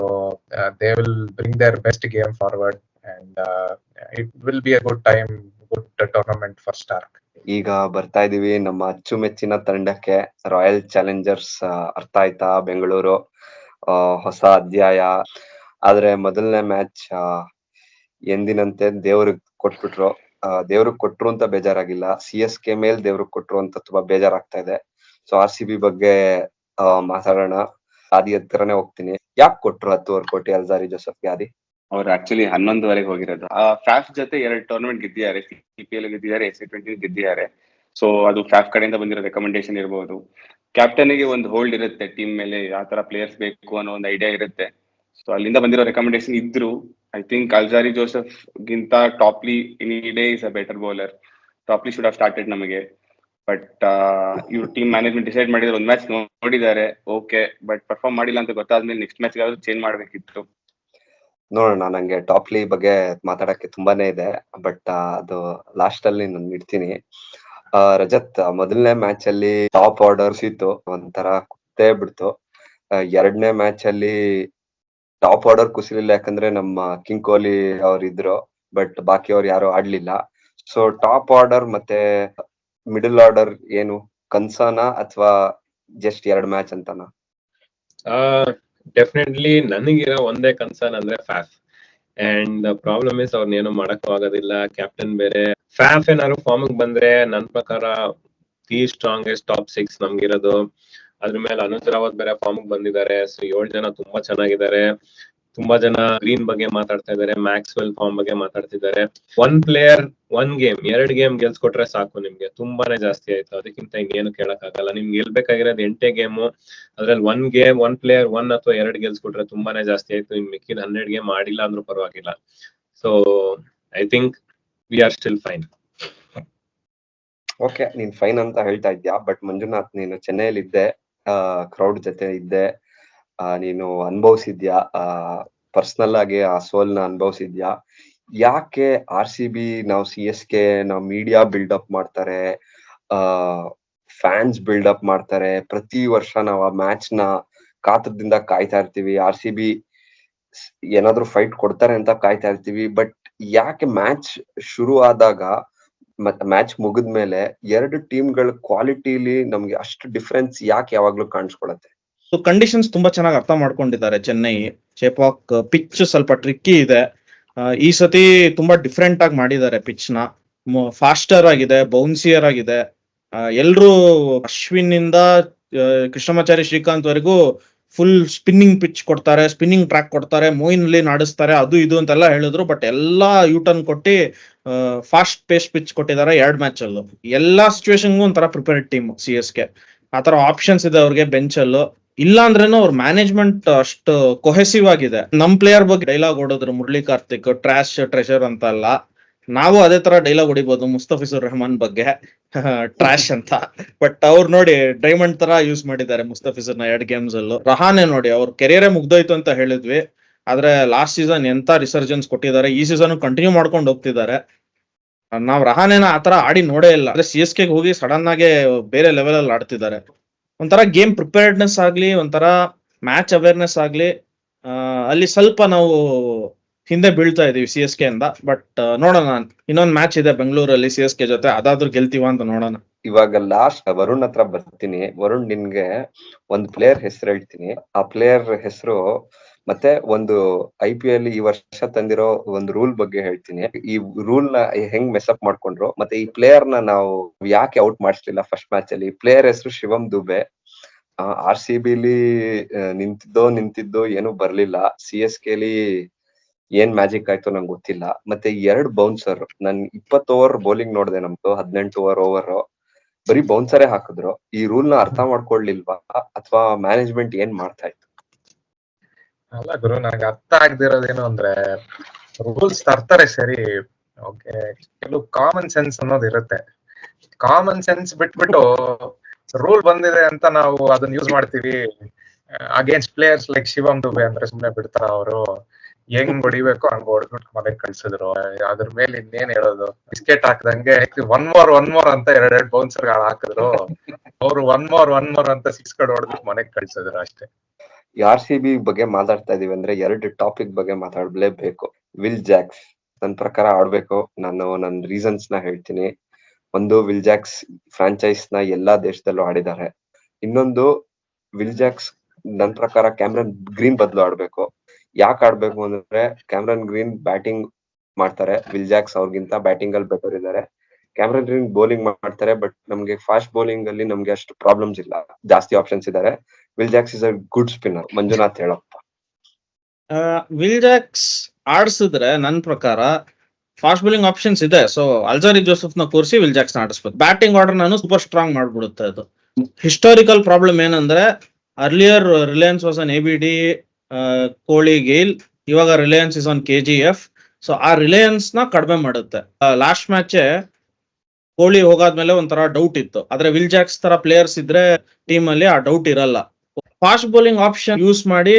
they will bring their best game forward, and it will be a good time, good tournament for Starc. ಈಗ ಬರ್ತಾ ಇದೀವಿ ನಮ್ಮ ಅಚ್ಚುಮೆಚ್ಚಿನ ತಂಡಕ್ಕೆ, ರಾಯಲ್ ಚಾಲೆಂಜರ್ಸ್ ಅರ್ಥ ಆಯ್ತಾ ಬೆಂಗಳೂರು. ಹೊಸ ಅಧ್ಯಾಯ. ಆದ್ರೆ ಮೊದಲನೇ ಮ್ಯಾಚ್ ಎಂದಿನಂತೆ ದೇವ್ರಿಗೆ ಕೊಟ್ಬಿಟ್ರು. ದೇವ್ರಿಗೆ ಕೊಟ್ರು ಅಂತ ಬೇಜಾರಾಗಿಲ್ಲ, CSK ಮೇಲ್ ದೇವ್ರಿಗೆ ಕೊಟ್ರು ಅಂತ ತುಂಬಾ ಬೇಜಾರಾಗ್ತಾ ಇದೆ. ಸೊ RCB ಬಗ್ಗೆ ಮಾತಾಡೋಣ. ಆದಿ ಹತ್ರನೇ ಹೋಗ್ತೀನಿ. ಯಾಕೆ ಕೊಟ್ರು 10 ಕೋಟಿ ಅಲ್ಜಾರಿ ಜೋಸೆಫ್ಗೆ? ಆದಿ ಅವ್ರು ಆಕ್ಚುಲಿ 11ವರೆಗೆ ಹೋಗಿರೋದು. ಫ್ಯಾಫ್ ಜೊತೆ 2 ಟೂರ್ನಮೆಂಟ್ ಗೆದ್ದಿದ್ದಾರೆ, CPL ಗೆದ್ದಿದ್ದಾರೆ, SA20 ಗೆದ್ದಿದ್ದಾರೆ. ಸೊ ಅದು ಫ್ಯಾಫ್ ಕಡೆಯಿಂದ ಬಂದಿರೋ ರೆಕಮೆಂಡೇಶನ್ ಇರಬಹುದು. ಕ್ಯಾಪ್ಟನ್ಗೆ ಒಂದು ಹೋಲ್ಡ್ ಇರುತ್ತೆ ಟೀಮ್ ಮೇಲೆ, ಯಾವ ತರ ಪ್ಲೇಯರ್ಸ್ ಬೇಕು ಅನ್ನೋ ಒಂದು ಐಡಿಯಾ ಇರುತ್ತೆ. ಸೊ ಅಲ್ಲಿಂದ ಬಂದಿರೋ ರೆಕಮೆಂಡೇಶನ್ ಇದ್ರು ಐ ಥಿಂಕ್ ಅಲ್ಜಾರಿ ಜೋಸೆಫ್ ಗಿಂತ Topley any day is a better bowler. Topley should have started ನಮಗೆ. ಬಟ್ ಇವ್ರು ಟೀಮ್ ಮ್ಯಾನೇಜ್ಮೆಂಟ್ ಡಿಸೈಡ್ ಮಾಡಿದ್ರೆ ಒಂದ್ ಮ್ಯಾಚ್ ನೋಡಿದ್ದಾರೆ, ಓಕೆ, ಬಟ್ ಪರ್ಫಾರ್ಮ್ ಮಾಡಿಲ್ಲ ಅಂತ ಗೊತ್ತಾದ್ಮೇಲೆ ನೆಕ್ಸ್ಟ್ ಮ್ಯಾಚ್ ಚೇಂಜ್ ಮಾಡ್ಬೇಕಿತ್ತು. ನೋಡೋಣ. ನಂಗೆ ಟಾಪ್ಲಿ ಬಗ್ಗೆ ಮಾತಾಡಕ್ಕೆ ತುಂಬಾನೇ ಇದೆ, ಬಟ್ ಅದು ಲಾಸ್ಟ್ ಅಲ್ಲಿ ನಾನು ಇಡ್ತೀನಿ. ರಜತ್, ಮೊದಲನೇ ಮ್ಯಾಚ್ ಅಲ್ಲಿ ಟಾಪ್ ಆರ್ಡರ್ಸ್ ಇತ್ತು, ಒಂಥರ ಕುತ್ತೇ ಬಿಡ್ತು. ಎರಡನೇ ಮ್ಯಾಚ್ ಅಲ್ಲಿ ಟಾಪ್ ಆರ್ಡರ್ ಕುಸಿಲಿಲ್ಲ, ಯಾಕಂದ್ರೆ ನಮ್ಮ ಕಿಂಗ್ ಕೊಹ್ಲಿ ಅವ್ರು ಇದ್ರು, ಬಟ್ ಬಾಕಿ ಅವ್ರು ಯಾರು ಆಡ್ಲಿಲ್ಲ. ಸೊ ಟಾಪ್ ಆರ್ಡರ್ ಮತ್ತೆ ಮಿಡಲ್ ಆರ್ಡರ್ ಏನು ಕನ್ಸನ ಅಥವಾ ಜಸ್ಟ್ 2 ಮ್ಯಾಚ್ ಅಂತನಾ? ಡೆಫಿನೆಟ್ಲಿ ನನಗಿರೋ ಒಂದೇ ಕನ್ಸರ್ನ್ ಅಂದ್ರೆ ಫ್ಯಾಫ್. ಅಂಡ್ ಪ್ರಾಬ್ಲಮ್ ಇಸ್ ಅವ್ರನ್ನೇನು ಮಾಡಕ್ಕೂ ಆಗೋದಿಲ್ಲ. ಕ್ಯಾಪ್ಟನ್ ಬೇರೆ. ಫ್ಯಾಫ್ ಏನಾದ್ರು ಫಾರ್ಮ್ ಬಂದ್ರೆ ನನ್ ಪ್ರಕಾರ ದಿ ಸ್ಟ್ರಾಂಗೆಸ್ಟ್ ಟಾಪ್ 6 ನಮ್ಗಿರೋದು. ಅದ್ರ ಮೇಲೆ ಅನುಜ್ ರಾವತ್ ಬೇರೆ ಫಾರ್ಮ್ ಬಂದಿದ್ದಾರೆ. ಸೊ 7 ಜನ ತುಂಬಾ ಚೆನ್ನಾಗಿದ್ದಾರೆ. ತುಂಬಾ ಜನ ಗ್ರೀನ್ ಬಗ್ಗೆ ಮಾತಾಡ್ತಾ ಇದಾರೆ, ಮ್ಯಾಕ್ಸ್ವೆಲ್ ಫಾರ್ಮ್ ಬಗ್ಗೆ ಮಾತಾಡ್ತಿದ್ದಾರೆ. 1 ಪ್ಲೇಯರ್ 1 ಗೇಮ್ 2 ಗೇಮ್ ಗೆಲ್ಸ್ಕೊಟ್ರೆ ಸಾಕು, ನಿಮ್ಗೆ ತುಂಬಾನೇ ಜಾಸ್ತಿ ಆಯ್ತು. ಅದಕ್ಕಿಂತ ಇನ್ನೇನು ಕೇಳಕ್ ಆಗಲ್ಲ. ನಿಮ್ಗೆ ಗೆಲ್ಬೇಕಾಗಿರೋದು 8 ಗೇಮು, ಅದ್ರಲ್ಲಿ 1 ಗೇಮ್ 1 ಪ್ಲೇಯರ್ 1 ಅಥವಾ 2 ಗೆಲ್ಸ್ಕೊಟ್ರೆ ತುಂಬಾನೇ ಜಾಸ್ತಿ ಆಯ್ತು. ಇನ್ ಮಿಕ್ಕಿದ 12 ಗೇಮ್ ಆಡಿಲ್ಲ ಅಂದ್ರೂ ಪರವಾಗಿಲ್ಲ. So I think we are still fine. Okay, ನೀನ್ ಫೈನ್ ಅಂತ ಹೇಳ್ತಾ ಇದ್ಯಾ, ಬಟ್ ಮಂಜುನಾಥ್, ನೀನು ಚೆನ್ನೈಯಲ್ಲಿ ಇದ್ದೆ, ಕ್ರೌಡ್ ಜೊತೆ ಇದ್ದೆ, ನೀನು ಅನುಭವಿಸಿದ್ಯಾ, ಪರ್ಸನಲ್ ಆಗಿ ಆ ಸೋಲ್ನ ಅನುಭವಿಸಿದ್ಯಾ? ಯಾಕೆ RCB, ನಾವು CSK, ನಾವು ಮೀಡಿಯಾ ಬಿಲ್ಡಪ್ ಮಾಡ್ತಾರೆ, ಫ್ಯಾನ್ಸ್ ಬಿಲ್ಡಪ್ ಮಾಡ್ತಾರೆ, ಪ್ರತಿ ವರ್ಷ ನಾವು ಆ ಮ್ಯಾಚ್ ನ ಕಾತರದಿಂದ ಕಾಯ್ತಾ ಇರ್ತೀವಿ, RCB ಏನಾದ್ರು ಫೈಟ್ ಕೊಡ್ತಾರೆ ಅಂತ ಕಾಯ್ತಾ ಇರ್ತೀವಿ. ಬಟ್ ಯಾಕೆ ಮ್ಯಾಚ್ ಶುರು ಆದಾಗ ಮತ್ತೆ ಮ್ಯಾಚ್ ಮುಗಿದ್ಮೇಲೆ 2 ಟೀಮ್ಗಳ ಕ್ವಾಲಿಟಿಲಿ ನಮ್ಗೆ ಅಷ್ಟು ಡಿಫ್ರೆನ್ಸ್ ಯಾಕೆ ಯಾವಾಗ್ಲೂ ಕಾಣಿಸ್ಕೊಳತ್ತೆ? ಸೊ ಕಂಡೀಷನ್ಸ್ ತುಂಬಾ ಚೆನ್ನಾಗಿ ಅರ್ಥ ಮಾಡ್ಕೊಂಡಿದ್ದಾರೆ ಚೆನ್ನೈ. ಚೇಪಾಕ್ ಪಿಚ್ ಸ್ವಲ್ಪ ಟ್ರಿಕ್ಕಿ ಇದೆ. ಈ ಸತಿ ತುಂಬಾ ಡಿಫ್ರೆಂಟ್ ಆಗಿ ಮಾಡಿದ್ದಾರೆ ಪಿಚ್ ನ. ಫಾಸ್ಟರ್ ಆಗಿದೆ, ಬೌನ್ಸಿಯರ್ ಆಗಿದೆ. ಎಲ್ರು ಅಶ್ವಿನ್ ಇಂದ ಕೃಷ್ಣಮಾಚಾರಿ ಶ್ರೀಕಾಂತ್ ವರೆಗೂ ಫುಲ್ ಸ್ಪಿನ್ನಿಂಗ್ ಪಿಚ್ ಕೊಡ್ತಾರೆ, ಸ್ಪಿನ್ನಿಂಗ್ ಟ್ರ್ಯಾಕ್ ಕೊಡ್ತಾರೆ, ಮೊಯಿನ್ ಅಲ್ಲಿ ನಾಡಿಸ್ತಾರೆ, ಅದು ಇದು ಅಂತೆಲ್ಲ ಹೇಳಿದ್ರು. ಬಟ್ ಎಲ್ಲಾ ಯೂಟರ್ನ್ ಕೊಟ್ಟಿ ಫಾಸ್ಟ್ ಪೇಸ್ ಪಿಚ್ ಕೊಟ್ಟಿದ್ದಾರೆ 2 ಮ್ಯಾಚ್ ಅಲ್ಲೂ. ಎಲ್ಲಾ ಸಿಚುವೇಶನ್ಗೂ ಒಂಥರ ಪ್ರಿಪೇರ್ಡ್ ಟೀಮ್ CSK. ಆತರ ಆಪ್ಷನ್ಸ್ ಇದೆ ಅವ್ರಿಗೆ ಬೆಂಚ್ ಅಲ್ಲೂ. ಇಲ್ಲ ಅಂದ್ರೇನು ಅವ್ರ ಮ್ಯಾನೇಜ್ಮೆಂಟ್ ಅಷ್ಟು ಕೊಹೆಸಿವ್ ಆಗಿದೆ. ನಮ್ ಪ್ಲೇಯರ್ ಬಗ್ಗೆ ಡೈಲಾಗ್ ಹೊಡೋದ್ರು ಮುರಳಿ ಕಾರ್ತಿಕ್, ಟ್ರಾಶ್ ಟ್ರೆಷರ್ ಅಂತ ಅಲ್ಲ. ನಾವು ಅದೇ ತರ ಡೈಲಾಗ್ ಹೊಡಿಬಹುದು ಮುಸ್ತಫಿಜುರ್ ರೆಹಮಾನ್ ಬಗ್ಗೆ, ಟ್ರಾಶ್ ಅಂತ. ಬಟ್ ಅವ್ರು ನೋಡಿ ಡೈಮಂಡ್ ತರ ಯೂಸ್ ಮಾಡಿದ್ದಾರೆ ಮುಸ್ತಫಿಜುರ್ನ 2 ಗೇಮ್ಸ್ ಅಲ್ಲೂ. ರಹಾನೆ ನೋಡಿ, ಅವ್ರ ಕೆರಿಯರೇ ಮುಗ್ದೋಯ್ತು ಅಂತ ಹೇಳಿದ್ವಿ, ಆದ್ರೆ ಲಾಸ್ಟ್ ಸೀಸನ್ ಎಂತ ರಿಸರ್ಜೆನ್ಸ್ ಕೊಟ್ಟಿದ್ದಾರೆ. ಈ ಸೀಸನ್ ಕಂಟಿನ್ಯೂ ಮಾಡ್ಕೊಂಡು ಹೋಗ್ತಿದ್ದಾರೆ. ನಾವ್ ರಹಾನೆನ ಆತರ ಆಡಿ ನೋಡೇ ಇಲ್ಲ. ಆದ್ರೆ CSK ಹೋಗಿ ಸಡನ್ ಆಗಿ ಬೇರೆ ಲೆವೆಲ್ ಅಲ್ಲಿ ಆಡ್ತಿದ್ದಾರೆ. ಒಂಥರ ಗೇಮ್ ಪ್ರಿಪೇರ್ಡ್ನೆಸ್ ಆಗ್ಲಿ, ಒಂಥರ ಮ್ಯಾಚ್ ಅವೇರ್ನೆಸ್ ಆಗ್ಲಿ, ಅಲ್ಲಿ ಸ್ವಲ್ಪ ನಾವು ಹಿಂದೆ ಬೀಳ್ತಾ ಇದೀವಿ CSK ಇಂದ. ಬಟ್ ನೋಡೋಣ, ಇನ್ನೊಂದ್ ಮ್ಯಾಚ್ ಇದೆ ಬೆಂಗಳೂರಲ್ಲಿ CSK ಜೊತೆ, ಅದಾದ್ರೂ ಗೆಲ್ತೀವ ಅಂತ ನೋಡೋಣ. ಇವಾಗ ಲಾಸ್ಟ್ ವರುಣ್ ಹತ್ರ ಬರ್ತೀನಿ. ವರುಣ್, ನಿನ್ಗೆ ಒಂದು ಪ್ಲೇಯರ್ ಹೆಸರು ಹೇಳ್ತೀನಿ. ಆ ಪ್ಲೇಯರ್ ಹೆಸರು ಮತ್ತೆ ಒಂದು IPL ಈ ವರ್ಷ ತಂದಿರೋ ಒಂದು ರೂಲ್ ಬಗ್ಗೆ ಹೇಳ್ತೀನಿ. ಈ ರೂಲ್ ನ ಹೆಂಗ್ ಮೆಸಪ್ ಮಾಡ್ಕೊಂಡ್ರು, ಮತ್ತೆ ಈ ಪ್ಲೇಯರ್ ನ ನಾವು ಯಾಕೆ ಔಟ್ ಮಾಡಿಸ್ಲಿಲ್ಲ ಫಸ್ಟ್ ಮ್ಯಾಚ್ ಅಲ್ಲಿ. ಪ್ಲೇಯರ್ ಹೆಸರು ಶಿವಮ್ ದುಬೆ. RCB ಲಿ ನಿಂತಿದ್ದೋ ಏನು ಬರ್ಲಿಲ್ಲ. CSK ಲಿ ಏನ್ ಮ್ಯಾಜಿಕ್ ಆಯ್ತು ನಂಗೆ ಗೊತ್ತಿಲ್ಲ. ಮತ್ತೆ 2 ಬೌನ್ಸರ್, ನನ್ 20 ಓವರ್ ಬೌಲಿಂಗ್ ನೋಡ್ದೆ ನಮ್ದು, 18 ಓವರ್ ಬರೀ ಬೌನ್ಸರೇ ಹಾಕಿದ್ರು. ಈ ರೂಲ್ ನ ಅರ್ಥ ಮಾಡ್ಕೊಳ್ಲಿಲ್ವಾ ಅಥವಾ ಮ್ಯಾನೇಜ್ಮೆಂಟ್ ಏನ್ ಮಾಡ್ತಾ ಇತ್ತು? ಅಲ್ಲ ಗುರು, ನನಗೆ ಅರ್ಥ ಆಗದಿರೋದೇನು ಅಂದ್ರೆ, ರೂಲ್ಸ್ ತರ್ತಾರೆ ಸರಿ, ಓಕೆ, ಕೆಲವು ಕಾಮನ್ ಸೆನ್ಸ್ ಅನ್ನೋದು ಇರುತ್ತೆ. ಕಾಮನ್ ಸೆನ್ಸ್ ಬಿಟ್ಬಿಟ್ಟು ರೂಲ್ ಬಂದಿದೆ ಅಂತ ನಾವು ಅದನ್ನ ಯೂಸ್ ಮಾಡ್ತೀವಿ against players like Shivam Dube ಅಂದ್ರೆ ಸುಮ್ನೆ ಬಿಡ್ತಾರ ಅವರು? ಹೆಂಗ್ ಹೊಡಿಬೇಕು ಹಂಗ ಹೊಡೆದ್ಬಿಟ್ಟು ಮನೆಗ್ ಕಳ್ಸಿದ್ರು. ಅದ್ರ ಮೇಲೆ ಇನ್ನೇನ್ ಹೇಳೋದು? ಬಿಸ್ಕೆಟ್ ಹಾಕ್ದಂಗೆ ಒನ್ ಮೋರ್ ಅಂತ 2 ಬೌನ್ಸರ್ ಹಾಕಿದ್ರು. ಅವ್ರು ಒನ್ ಮೋರ್ ಅಂತ 6 ಕಡೆ ಹೊಡೆದ್ಬಿಟ್ಟು ಮನೆಗ್ ಕಳ್ಸಿದ್ರು ಅಷ್ಟೇ. RCB ಬಗ್ಗೆ ಮಾತಾಡ್ತಾ ಇದೀವಿ ಅಂದ್ರೆ 2 ಟಾಪಿಕ್ ಬಗ್ಗೆ ಮಾತಾಡ್ಲೇಬೇಕು. ವಿಲ್ ಜಾಕ್ಸ್ ನನ್ ಪ್ರಕಾರ ಆಡ್ಬೇಕು. ನಾನು ನನ್ ರೀಸನ್ಸ್ ನ ಹೇಳ್ತೀನಿ. ಒಂದು, ವಿಲ್ ಜಾಕ್ಸ್ ಫ್ರಾಂಚೈಸ್ ನ ಎಲ್ಲಾ ದೇಶದಲ್ಲೂ ಆಡಿದ್ದಾರೆ. ಇನ್ನೊಂದು, ವಿಲ್ ಜಾಕ್ಸ್ ನನ್ ಪ್ರಕಾರ ಕ್ಯಾಮ್ರನ್ ಗ್ರೀನ್ ಬದಲು ಆಡ್ಬೇಕು. ಯಾಕೆ ಆಡ್ಬೇಕು ಅಂದ್ರೆ, ಕ್ಯಾಮ್ರನ್ ಗ್ರೀನ್ ಬ್ಯಾಟಿಂಗ್ ಮಾಡ್ತಾರೆ, ವಿಲ್ ಜಾಕ್ಸ್ ಅವ್ರಿಗಿಂತ ಬ್ಯಾಟಿಂಗ್ ಅಲ್ಲಿ ಬೆಟರ್ ಇದ್ದಾರೆ. ಕ್ಯಾಮ್ರನ್ ಗ್ರೀನ್ ಬೌಲಿಂಗ್ ಮಾಡ್ತಾರೆ, ಬಟ್ ನಮ್ಗೆ ಫಾಸ್ಟ್ ಬೌಲಿಂಗ್ ಅಲ್ಲಿ ನಮ್ಗೆ ಅಷ್ಟು ಪ್ರಾಬ್ಲಮ್ಸ್ ಇಲ್ಲ, ಜಾಸ್ತಿ ಆಪ್ಷನ್ಸ್ ಇದಾರೆ. Will Jacks is a good spinner. Manjunath ಹೇಳಪ್ಪ. ವಿಲ್ ಜಾಕ್ಸ್ ಆಡ್ಸಿದ್ರೆ ನನ್ ಪ್ರಕಾರ ಫಾಸ್ಟ್ ಬೌಲಿಂಗ್ ಆಪ್ಷನ್ಸ್ ಇದೆ. ಸೊ ಅಲ್ಜಾರಿ ಜೋಸೆಫ್ ನ ಕೂರಿಸಿ ವಿಲ್ ಜಾಕ್ಸ್ ಆಡಿಸ್ಬೇಕು. ಬ್ಯಾಟಿಂಗ್ ಆರ್ಡರ್ ನಾನು ಸೂಪರ್ ಸ್ಟ್ರಾಂಗ್ ಮಾಡ್ಬಿಡುತ್ತೆ ಅದು. ಹಿಸ್ಟಾರಿಕಲ್ ಪ್ರಾಬ್ಲಮ್ ಏನಂದ್ರೆ, earlier Reliance was an ABD, Kohli, GAIL. ಇವಾಗ Reliance is on KGF. So ಆ ರಿಲಯನ್ಸ್ ನ ಕಡಿಮೆ ಮಾಡುತ್ತೆ. ಲಾಸ್ಟ್ ಮ್ಯಾಚ್ ಕೋಹ್ಲಿ ಹೋಗಾದ್ಮೇಲೆ ಒಂಥರ ಡೌಟ್ ಇತ್ತು, ಆದ್ರೆ ವಿಲ್ ಜಾಕ್ಸ್ ತರ ಪ್ಲೇಯರ್ಸ್ ಇದ್ರೆ ಟೀಮ್ ಅಲ್ಲಿ ಆ ಡೌಟ್ ಇರಲ್ಲ. ಫಾಸ್ಟ್ ಬೌಲಿಂಗ್ ಆಪ್ಷನ್ ಯೂಸ್ ಮಾಡಿ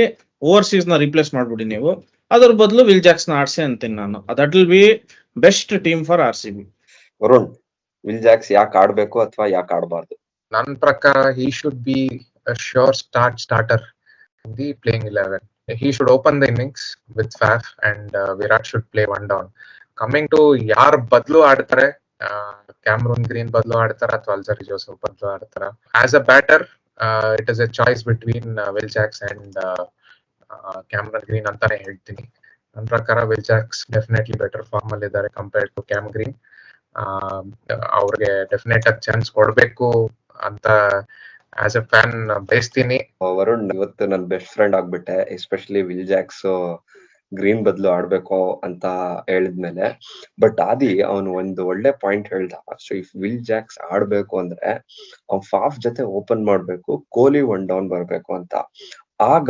ಓವರ್ಸೀಸ್ ನ ರಿಪ್ಲೇಸ್ ಮಾಡ್ಬಿಡಿ ನೀವು. ಅದ್ರ ಬದಲು ವಿಲ್ ಜಾಕ್ಸ್ ನ ಆಡ್ಸಿ ಅಂತೀನಿ ನಾನು. That will B best team for RCB. Varun, will Jacks ಯಾಕೆ ಆಡ್ಬೇಕು ಅಥವಾ ಯಾಕೆ ಆಡಬಾರ್ದು? ನನ್ನ ಪ್ರಕಾರ he should be a sure starter in the playing 11. He should open the innings with Faf and Virat should play one down. Coming to ಯಾರ್ ಬದಲು ಆಡ್ತಾರೆ, Cameron green ಬದಲು ಆಡ್ತಾರ ಅಥವಾ ಅಲ್ಜಾರಿ ಜೋಸೆಫ್ ಬದಲು ಆಡ್ತಾರ? As a batter it is a choice between Will Jacks and Cameron Green ಅಂತಾನೆ ಹೇಳ್ತೀನಿ. ನನ್ನ ಪ್ರಕಾರ Will Jacks definitely better form ಅಲ್ಲಿ ಇದ್ದಾರೆ ಕಂಪೇರ್ಡ್ ಟು ಕ್ಯಾಮ್ ಗ್ರೀನ್. ಅವ್ರಿಗೆ ಡೆಫಿನೆಟ್ ಆಗಿ ಚಾನ್ಸ್ ಕೊಡ್ಬೇಕು ಅಂತ ಆಸ್ ಎ ಫ್ಯಾನ್ ಬಯಸ್ತೀನಿ. ವರುಣ್, ಇವತ್ತು ನನ್ ಬೆಸ್ಟ್ ಫ್ರೆಂಡ್ ಆಗ್ಬಿಟ್ಟೆ, ಎಸ್ಪೆಷಲಿ ವಿಲ್ ಜಾಕ್ಸ್ ಗ್ರೀನ್ ಬದಲು ಆಡ್ಬೇಕು ಅಂತ ಹೇಳಿದ್ಮೇಲೆ. ಬಟ್ ಆದಿ ಅವನು ಒಂದು ಒಳ್ಳೆ ಪಾಯಿಂಟ್ ಹೇಳ್ದ. ಸೊ ಇಫ್ ವಿಲ್ ಜಾಕ್ಸ್ ಆಡ್ಬೇಕು ಅಂದ್ರೆ ಅವ್ನ್ ಫಾಫ್ ಜೊತೆ ಓಪನ್ ಮಾಡ್ಬೇಕು, ಕೊಹ್ಲಿ 1 ಡೌನ್ ಬರ್ಬೇಕು ಅಂತ. ಆಗ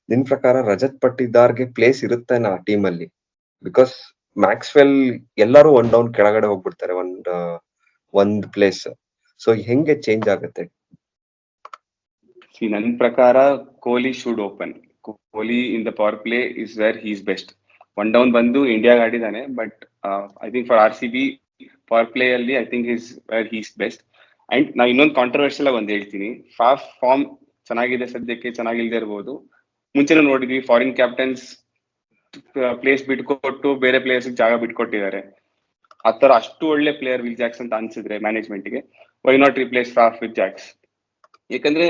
ನಿನ್ ಪ್ರಕಾರ ರಜತ್ ಪಟ್ಟಿದಾರ್ಗೆ ಪ್ಲೇಸ್ ಇರುತ್ತೇನಾ ಟೀಮ್ ಅಲ್ಲಿ? ಬಿಕಾಸ್ ಮ್ಯಾಕ್ಸ್ವೆಲ್ ಎಲ್ಲರೂ 1 ಡೌನ್ ಕೆಳಗಡೆ ಹೋಗ್ಬಿಡ್ತಾರೆ, ಒಂದ್ ಪ್ಲೇಸ್. ಸೊ ಹೆಂಗೆ ಚೇಂಜ್ ಆಗುತ್ತೆ? ನನ್ ಪ್ರಕಾರ Kohli should open. Kohli in the powerplay is where he is best. 1 down ಬಂದು ಇಂಡಿಯಾಗೆ ಆಡಿದಾನೆ, but I think for RCB powerplay ಅಲ್ಲಿ I think is where he is best. And ನಾ ಇನ್ನೊಂದು ಕಾಂಟ್ರವರ್ಷಿಯಲ್ ಒಂದ್ ಹೇಳ್ತೀನಿ. ಫಾಫ್ ಫಾರ್ಮ್ ಚೆನ್ನಾಗಿದೆ ಸದ್ಯಕ್ಕೆ, ಚೆನ್ನಾಗಿಲ್ದೇ ಇರ್ಬೋದು. ಮುಂಚೆನೂ ನೋಡಿದ್ವಿ ಫಾರಿನ್ ಕ್ಯಾಪ್ಟನ್ಸ್ ಪ್ಲೇಸ್ ಬಿಟ್ಕೊಟ್ಟು ಬೇರೆ ಪ್ಲೇಯರ್ಸ್ ಜಾಗ ಬಿಟ್ಕೊಟ್ಟಿದ್ದಾರೆ. ಆತರ ಅಷ್ಟು ಒಳ್ಳೆ ಪ್ಲೇಯರ್ ವಿಲ್ ಜಾಕ್ಸ್ ಅಂತ ಅನ್ಸಿದ್ರೆ ಮ್ಯಾನೇಜ್ಮೆಂಟ್ ಗೆ, why not replace Faf with Jacks? ಯಾಕಂದ್ರೆ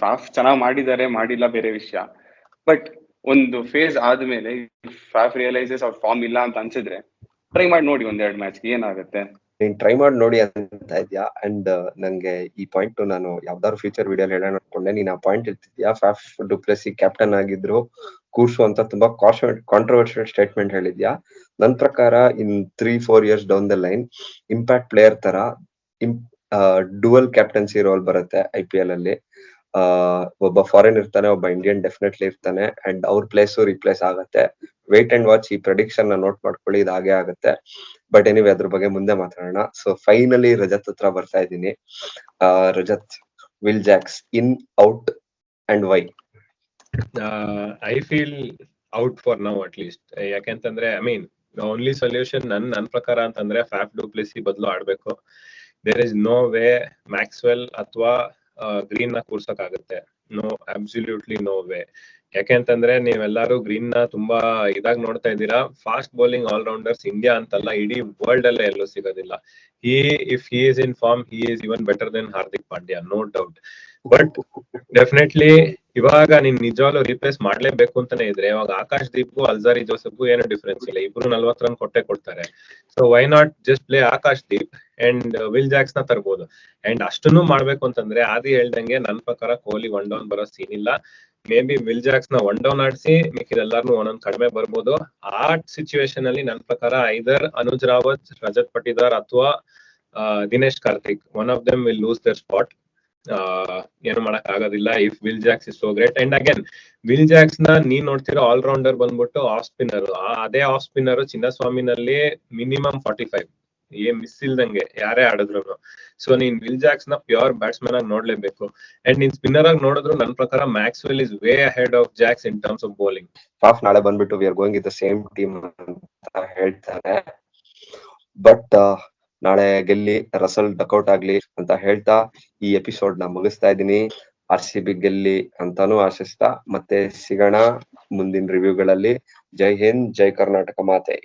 ಫಾಫ್ ಚೆನ್ನಾಗಿ ಮಾಡಿದ್ದಾರೆ, ಮಾಡಿಲ್ಲ ಬೇರೆ ವಿಷಯ. ಬಟ್ ಒಂದು ಫೇಸ್ ಆದ್ಮೇಲೆ ಫಾಫ್ ರಿಯಲೈಸಸ್ ಅವ್ರ ಫಾರ್ಮ್ ಇಲ್ಲ ಅಂತ ಅನ್ಸಿದ್ರೆ ಟ್ರೈ ಮಾಡಿ ನೋಡಿ 1-2 ಮ್ಯಾಚ್ ಏನಾಗುತ್ತೆ. ನೀನ್ ಟ್ರೈ ಮಾಡಿ ನೋಡಿ ಅಂತ ಇದ್ಯಾ? ಅಂಡ್ ನಂಗೆ ಈ ಪಾಯಿಂಟ್ ನಾನು ಯಾವ್ದಾದ್ರು ಫ್ಯೂಚರ್ ವಿಡಿಯೋ ಹೇಳೋಣ ಅನ್ಕೊಂಡೆ, ನೀನ್ ಆ ಪಾಯಿಂಟ್ ಇರ್ತಿದ್ಯಾ. ಫಾಫ್ ಡು ಪ್ಲೆಸಿ ಕ್ಯಾಪ್ಟನ್ ಆಗಿದ್ರು ಕೂರ್ಸು ಅಂತ ತುಂಬಾ ಕಾಂಟ್ರವರ್ಷಿಯಲ್ ಸ್ಟೇಟ್ಮೆಂಟ್ ಹೇಳಿದ್ಯಾ. ನನ್ ಪ್ರಕಾರ in 3-4 years down the line impact player ತರ ಡುವಲ್ ಕ್ಯಾಪ್ಟನ್ಸಿ ರೋಲ್ ಬರುತ್ತೆ IPL ಅಲ್ಲಿ. ಒಬ್ಬ ಫಾರಿನ್ ಇರ್ತಾನೆ, ಒಬ್ಬ ಇಂಡಿಯನ್ ಡೆಫಿನೆಟ್ಲಿ ಇರ್ತಾನೆ, ಅಂಡ್ ಅವ್ರ ಪ್ಲೇಸ್ ರಿಪ್ಲೇಸ್ ಆಗತ್ತೆ. Wait and watch. ಈ ಪ್ರೆಡಿಕ್ಷನ್ ನ ನೋಟ್ ಮಾಡ್ಕೊಳ್ಳಿ, ಇದು ಹಾಗೆ ಆಗುತ್ತೆ. ಬಟ್ ಎನಿವೆ ಅದ್ರ ಬಗ್ಗೆ ಮುಂದೆ ಮಾತಾಡೋಣ. ಸೊ ಫೈನಲಿ ರಜತ್ ಹತ್ರ ಬರ್ತಾ ಇದ್ದೀನಿ. Rajat, Will Jacks in, out and why? I feel out for now at least. ಯಾಕೆಂತಂದ್ರೆ ಓನ್ಲಿ ಸೊಲ್ಯೂಷನ್ ನನ್ ಪ್ರಕಾರ ಅಂತಂದ್ರೆ ಫ್ಯಾಫ್ ಡು ಪ್ಲೆಸಿ ಬದಲು ಆಡ್ಬೇಕು. There is no way Maxwell ಅಥವಾ ಗ್ರೀನ್ ನ ಕೂರ್ಸಕ್ ಆಗುತ್ತೆ. No, absolutely no way. ಯಾಕೆಂತಂದ್ರೆ ನೀವೆಲ್ಲರೂ ಗ್ರೀನ್ ನ ತುಂಬಾ ಇದಾಗಿ ನೋಡ್ತಾ ಇದ್ದೀರಾ. ಫಾಸ್ಟ್ ಬೌಲಿಂಗ್ ಆಲ್ರೌಂಡರ್ಸ್ ಇಂಡಿಯಾ ಅಂತಲ್ಲ, ಇಡೀ ವರ್ಲ್ಡ್ ಅಲ್ಲೇ ಎಲ್ಲೂ ಸಿಗೋದಿಲ್ಲ. If he is in form, he is even better than Hardik Pandya, no doubt. But definitely ಇವಾಗ ನೀನ್ ನಿಜವಾಗ್ಲೂ ರೀಪ್ಲೇಸ್ ಮಾಡ್ಲೇಬೇಕು ಅಂತಾನೆ ಇದ್ರೆ ಇವಾಗ ಆಕಾಶ್ ದೀಪ್ಗೂ ಅಲ್ಜಾರಿ ಜೋಸೆಫ್ಗೂ ಏನು ಡಿಫ್ರೆನ್ಸ್ ಇಲ್ಲ, ಇಬ್ರು 40 ರನ್ ಕೊಡ್ತಾರೆ. So why not just play Akash Deep and will Jacks ನ ತರ್ಬೋದು. ಅಂಡ್ ಅಷ್ಟನ್ನು ಮಾಡ್ಬೇಕು ಅಂತಂದ್ರೆ ಆದಿ ಹೇಳ್ದಂಗೆ ನನ್ ಪ್ರಕಾರ ಕೊಹ್ಲಿ 1 ಡೌನ್ ಬರೋ ಸೀನ್ ಇಲ್ಲ. ಮೇ ಬಿ ವಿಲ್ ಜಾಕ್ಸ್ ನ 1 ಡೌನ್ ಆಡಿಸಿ ಮಿಕ್ಕಿದೆಲ್ಲಾರ್ನು ಒಂದೊಂದ್ ಕಡಿಮೆ ಬರ್ಬೋದು. ಆ ಸಿಚುವೇಶನ್ ಅಲ್ಲಿ ನನ್ ಪ್ರಕಾರ ಐದರ್ ಅನುಜ್ ರಾವತ್, ರಜತ್ ಪಟಿದಾರ್ ಅಥವಾ Dinesh Karthik, one of them will lose their spot. ಏನು ಮಾಡಕ್ ಆಗೋದಿಲ್ಲ if Will Jacks is so great. And again Will Jacks ನ ನೀನ್ ನೋಡ್ತಿರೋ ಆಲ್ ರೌಂಡರ್ ಬಂದ್ಬಿಟ್ಟು ಆಫ್ ಸ್ಪಿನ್ನರ್. ಅದೇ ಆಫ್ ಸ್ಪಿನ್ನರ್ ಚಿನ್ನಸ್ವಾಮಿನಲ್ಲಿ ಮಿನಿಮಮ್ 45 ಏನ್ ಮಿಸ್ ಇಲ್ದಂಗೆ ಯಾರೇ ಆಡಿದ್ರು. ಸೊ ನೀನ್ ವಿಲ್ ಜಾಕ್ಸ್ ನ ಪ್ಯೂರ್ ಬ್ಯಾಟ್ಸ್ಮನ್ ಆಗಿ ನೋಡ್ಲೇಬೇಕು. ಅಂಡ್ ನೀನ್ ಸ್ಪಿನ್ನರ್ ಆಗಿ ನೋಡಿದ್ರು ನನ್ ಪ್ರಕಾರ Maxwell is way ahead of Jacks in terms of bowling. ನಾಳೆ ಬಂದ್ಬಿಟ್ಟು we are going with the same team ಅಂತ ಹೇಳ್ತಾರೆ. ಬಟ್ ನಾಳೆ ಗೆಲ್ಲಿ, ರಸಲ್ ಡಕ್ಔಟ್ ಆಗ್ಲಿ ಅಂತ ಹೇಳ್ತಾ ಈ ಎಪಿಸೋಡ್ ನ ಮುಗಿಸ್ತಾ ಇದೀನಿ. RCB ಗೆಲ್ಲಿ ಅಂತಾನು ಆಶಿಸ್ತಾ ಮತ್ತೆ ಸಿಗೋಣ ಮುಂದಿನ ರಿವ್ಯೂಗಳಲ್ಲಿ. ಜೈ ಹಿಂದ್, ಜೈ ಕರ್ನಾಟಕ ಮಾತೆ.